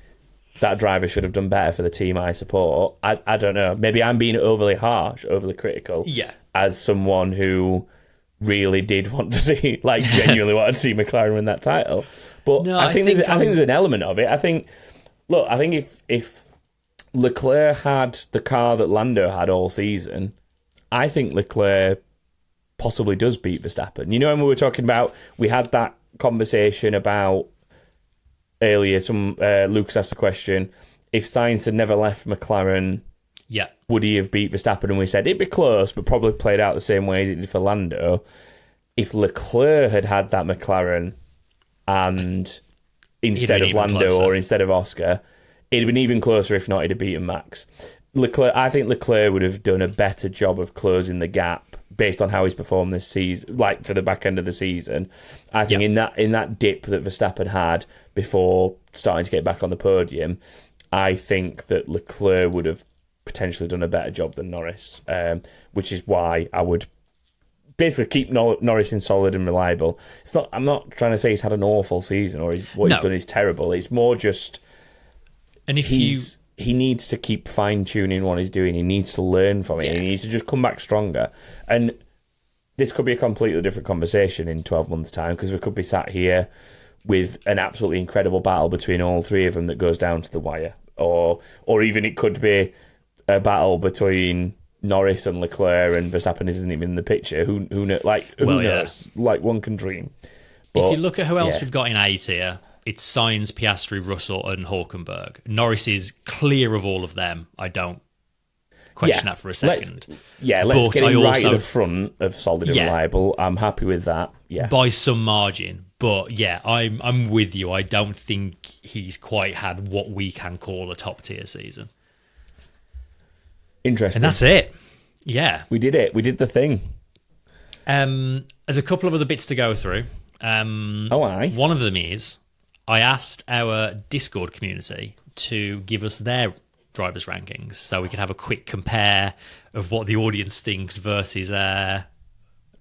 that driver should have done better for the team I support. I don't know. Maybe I'm being overly harsh, overly critical. Yeah. As someone who really did want to see, like, genuinely wanted to see McLaren win that title. But no, I think there's an element of it. I think if Leclerc had the car that Lando had all season, I think Leclerc possibly does beat Verstappen. You know, when we were talking about, we had that conversation about earlier, Lucas asked a question, if Sainz had never left McLaren, would he have beat Verstappen? And we said it'd be close, but probably played out the same way as it did for Lando. If Leclerc had had that McLaren and instead of Lando closer, or instead of Oscar, it'd have been even closer, if not he'd have beaten Max. I think Leclerc would have done a better job of closing the gap based on how he's performed this season, like for the back end of the season. I think in that dip that Verstappen had before starting to get back on the podium, I think that Leclerc would have potentially done a better job than Norris, which is why I would basically keep Norris in solid and reliable. I'm not trying to say he's had an awful season or he's done is terrible. It's more just, and if he needs to keep fine-tuning what he's doing. He needs to learn from it. Yeah. He needs to just come back stronger. And this could be a completely different conversation in 12 months' time, because we could be sat here with an absolutely incredible battle between all 3 of them that goes down to the wire. Or even it could be a battle between Norris and Leclerc and Verstappen isn't even in the picture. Who knows? Like, one can dream. But, if you look at who else we've got in A tier, it's Sainz, Piastri, Russell, and Hülkenberg. Norris is clear of all of them. I don't question that for a second. Let's get him right at the front of solid and reliable. I'm happy with that. Yeah, by some margin. But yeah, I'm with you. I don't think he's quite had what we can call a top tier season. Interesting. And that's it. Yeah. We did it. We did the thing. There's a couple of other bits to go through. One of them is I asked our Discord community to give us their drivers' rankings so we could have a quick compare of what the audience thinks versus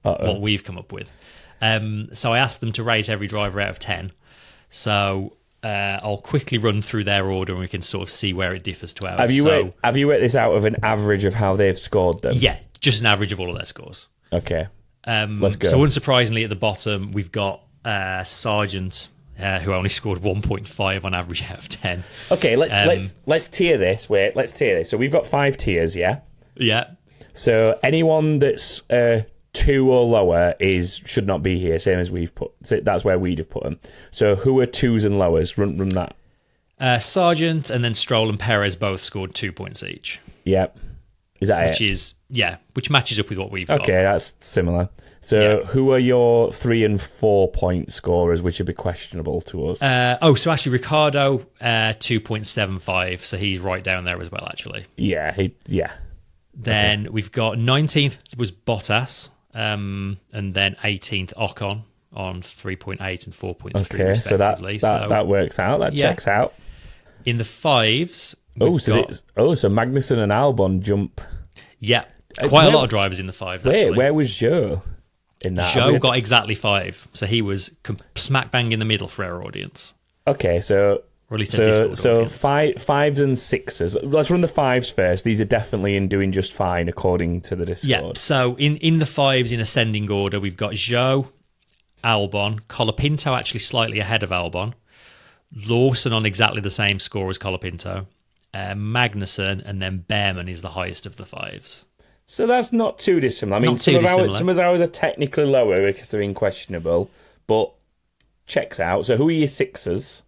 what we've come up with. So I asked them to rate every driver out of 10. So I'll quickly run through their order and we can sort of see where it differs to ours. Have you worked this out of an average of how they've scored them? Yeah, just an average of all of their scores. Okay. Let's go. So unsurprisingly, at the bottom, we've got Sargent, who only scored 1.5 on average out of 10. Okay, let's tier this. Let's tier this. So we've got 5 tiers, yeah? Yeah. So anyone that's 2 or lower should not be here, same as we've put. So that's where we'd have put them. So who are 2s and lowers? Run that. Sargent and then Stroll and Perez both scored 2 points each. Yep. Is that which matches up with what we've got. Okay, that's similar. So who are your 3 and 4 point scorers, which would be questionable to us? So actually Ricciardo, 2.75, so he's right down there as well, actually. Yeah. Then we've got 19th was Bottas, and then 18th Ocon on 3.8 and 4.3 respectively. So that works out. That checks out. In the 5s, so Magnussen and Albon jump. Yeah, quite a lot of drivers in the 5s. Actually. Where was Joe in that? Joe got exactly 5, so he was smack bang in the middle for our audience. Okay, so or at least audience. 5s and 6s. Let's run the 5s first. These are definitely doing just fine according to the Discord. Yeah. So in the 5s in ascending order, we've got Joe, Albon, Colapinto actually slightly ahead of Albon, Lawson on exactly the same score as Colapinto, Magnussen, and then Behrman is the highest of the 5s. So that's not too dissimilar. I mean, some of ours are technically lower because they're unquestionable, but checks out. So who are your 6s?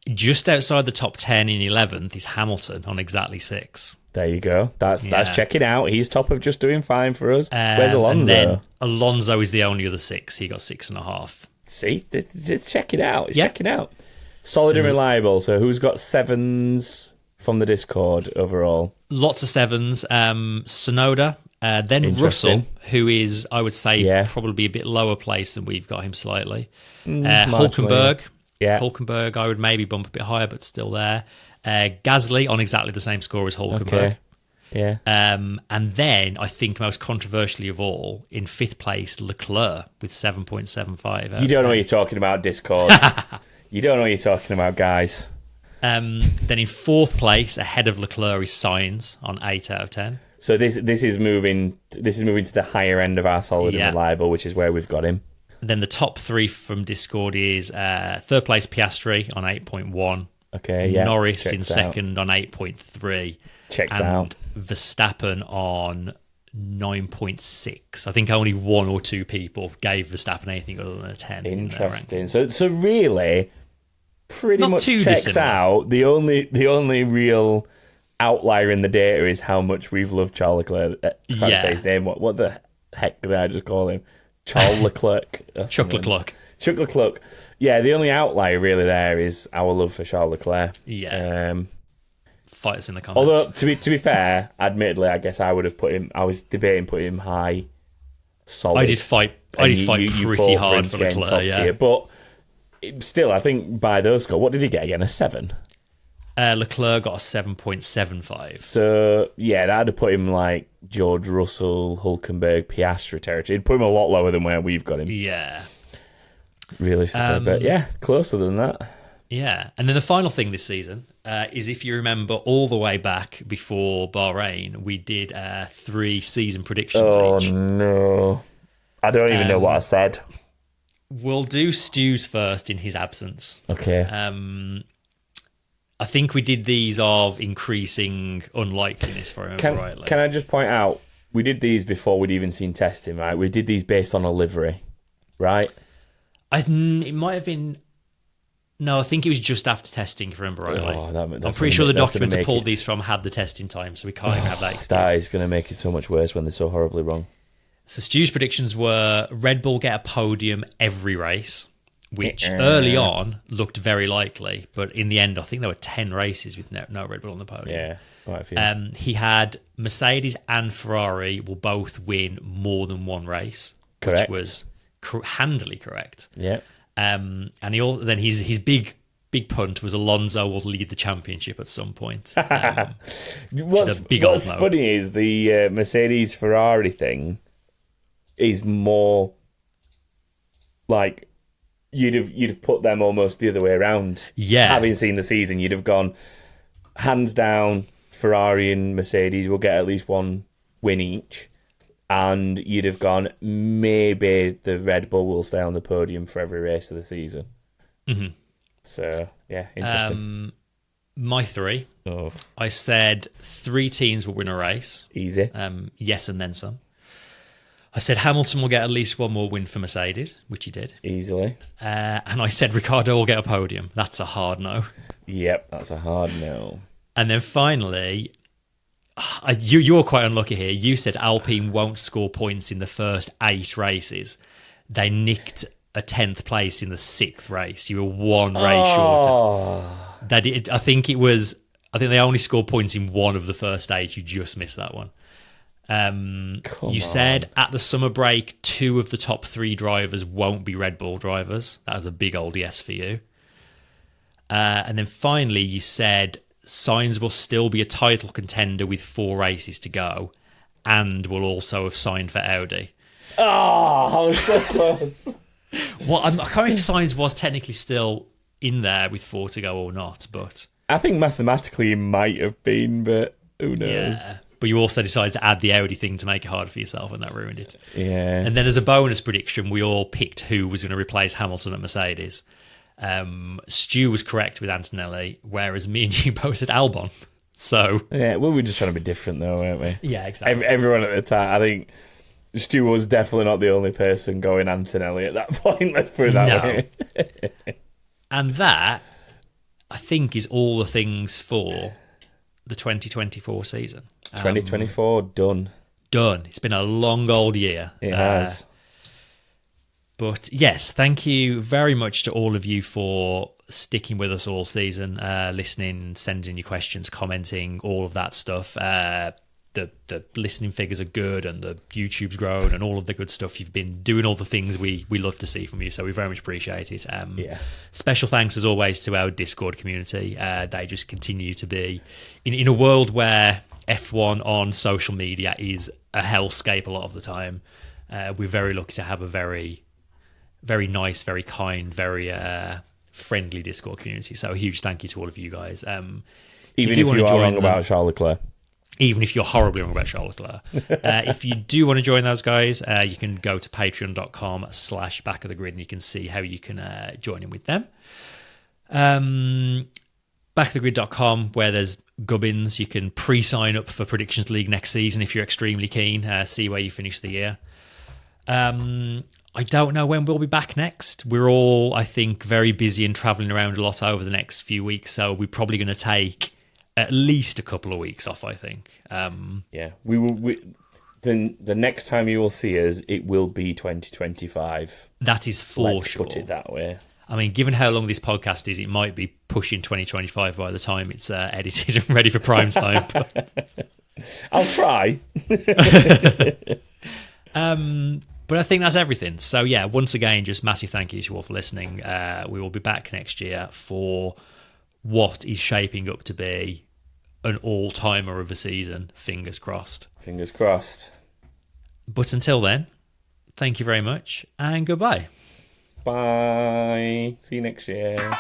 Just outside the top 10 in 11th is Hamilton on exactly 6. There you go. That's checking out. He's top of just doing fine for us. Where's Alonso? And then Alonso is the only other 6. He got 6.5. See, it's checking out. It's checking out. Solid and reliable. So who's got 7s from the Discord overall? Lots of 7s. Tsunoda, then Russell, who is, I would say, probably a bit lower place than we've got him slightly. Hulkenberg. Yeah. Hulkenberg, I would maybe bump a bit higher, but still there. Gasly on exactly the same score as Hulkenberg. Okay. Yeah. And then, I think most controversially of all, in 5th place, Leclerc with 7.75. You don't know what you're talking about, Discord. You don't know what you're talking about, guys. Then in 4th place, ahead of Leclerc, is Sainz on 8 out of 10. So this is moving to the higher end of our solid and reliable, which is where we've got him. Then the top 3 from Discord is 3rd place Piastri on 8.1. Okay, yeah. Norris in 2nd on 8.3. Checks out. Verstappen on 9.6. I think only 1 or 2 people gave Verstappen anything other than a 10. Interesting. So really, pretty Not much too checks dissimilar. out. The only real outlier in the data is how much we've loved Charles Leclerc. I can't say his name. What the heck did I just call him? Charles Leclerc. Chuck Leclerc. Chuck Leclerc. Yeah, the only outlier really there is our love for Charles Leclerc. Yeah. Fight us in the comments. Although, to be fair, admittedly, I guess I would have put him. I was debating putting him high, solid. I did fight pretty hard for Leclerc, tier, but still, I think by those scores, what did he get again? A 7? Leclerc got a 7.75. So, yeah, that'd have put him like George Russell, Hulkenberg, Piastri territory. It'd put him a lot lower than where we've got him. Yeah. Realistically. But yeah, closer than that. Yeah. And then the final thing this season is, if you remember all the way back before Bahrain, we did 3 season predictions each. Oh, no. I don't even know what I said. We'll do Stu's first in his absence. Okay. I think we did these of increasing unlikeliness, if I remember rightly. Can I just point out, we did these before we'd even seen testing, right? We did these based on a livery, right? It might have been... No, I think it was just after testing, if I remember rightly. I'm pretty sure the document I pulled these from had the testing time, so we can't even have that excuse. That is going to make it so much worse when they're so horribly wrong. So Stu's predictions were Red Bull get a podium every race, which early on looked very likely. But in the end, I think there were 10 races with no Red Bull on the podium. Yeah, quite a few. He had Mercedes and Ferrari will both win more than one race, Correct. which was handily correct. Yeah. And then his big punt was Alonso will lead the championship at some point. What's funny is the Mercedes Ferrari thing is more like you'd have put them almost the other way around. Yeah. Having seen the season, you'd have gone hands down Ferrari and Mercedes will get at least one win each. And you'd have gone, maybe the Red Bull will stay on the podium for every race of the season. Mm-hmm. So, yeah, interesting. My 3. Oh. I said 3 teams will win a race. Easy. Yes, and then some. I said Hamilton will get at least one more win for Mercedes, which he did. Easily. And I said Ricciardo will get a podium. That's a hard no. Yep, that's a hard no. And then finally, you're quite unlucky here. You said Alpine won't score points in the first 8 races. They nicked a 10th place in the 6th race. You were 1 race short. I think they only scored points in 1 of the first 8. You just missed that one. Said at the summer break 2 of the top 3 drivers won't be Red Bull drivers. That was a big old yes for you. And then finally you said Sainz will still be a title contender with 4 races to go and will also have signed for Audi. Oh, I was so close. Well, I can't remember if Sainz was technically still in there with 4 to go or not, but I think mathematically he might have been, but who knows? Yeah. But you also decided to add the Audi thing to make it hard for yourself, and that ruined it. Yeah. And then as a bonus prediction, we all picked who was going to replace Hamilton at Mercedes. Stu was correct with Antonelli, whereas me and you both said Albon. So yeah, we were just trying to be different, though, weren't we? Yeah, exactly. Everyone at the time, I think Stu was definitely not the only person going Antonelli at that point. Let's put it that way. And that, I think, is all the things for the 2024 season. 2024 done. It's been a long old year. It has. But yes, thank you very much to all of you for sticking with us all season, listening, sending your questions, commenting, all of that stuff. The listening figures are good and the YouTube's grown and all of the good stuff. You've been doing all the things we love to see from you, so we very much appreciate it. Special thanks as always to our Discord community. They just continue to be in a world where F1 on social media is a hellscape a lot of the time. We're very lucky to have a very, very nice, very kind, very friendly Discord community. So a huge thank you to all of you guys. Even if you are wrong about Charles Leclerc. Even if you're horribly wrong about Charles Leclerc. If you do want to join those guys, you can go to patreon.com/backofthegrid and you can see how you can join in with them. Backofthegrid.com, where there's gubbins. You can pre-sign up for Predictions League next season if you're extremely keen. See where you finish the year. I don't know when we'll be back next. We're all, I think, very busy and travelling around a lot over the next few weeks, so we're probably going to take at least a couple of weeks off, I think. We will. The next time you will see us, it will be 2025. That is for Let's sure. put it that way. I mean, given how long this podcast is, it might be pushing 2025 by the time it's edited and ready for prime time. I'll try. But I think that's everything. So yeah, once again, just massive thank you to you all for listening. We will be back next year for what is shaping up to be an all-timer of a season. Fingers crossed. Fingers crossed. But until then, thank you very much and goodbye. Bye. See you next year.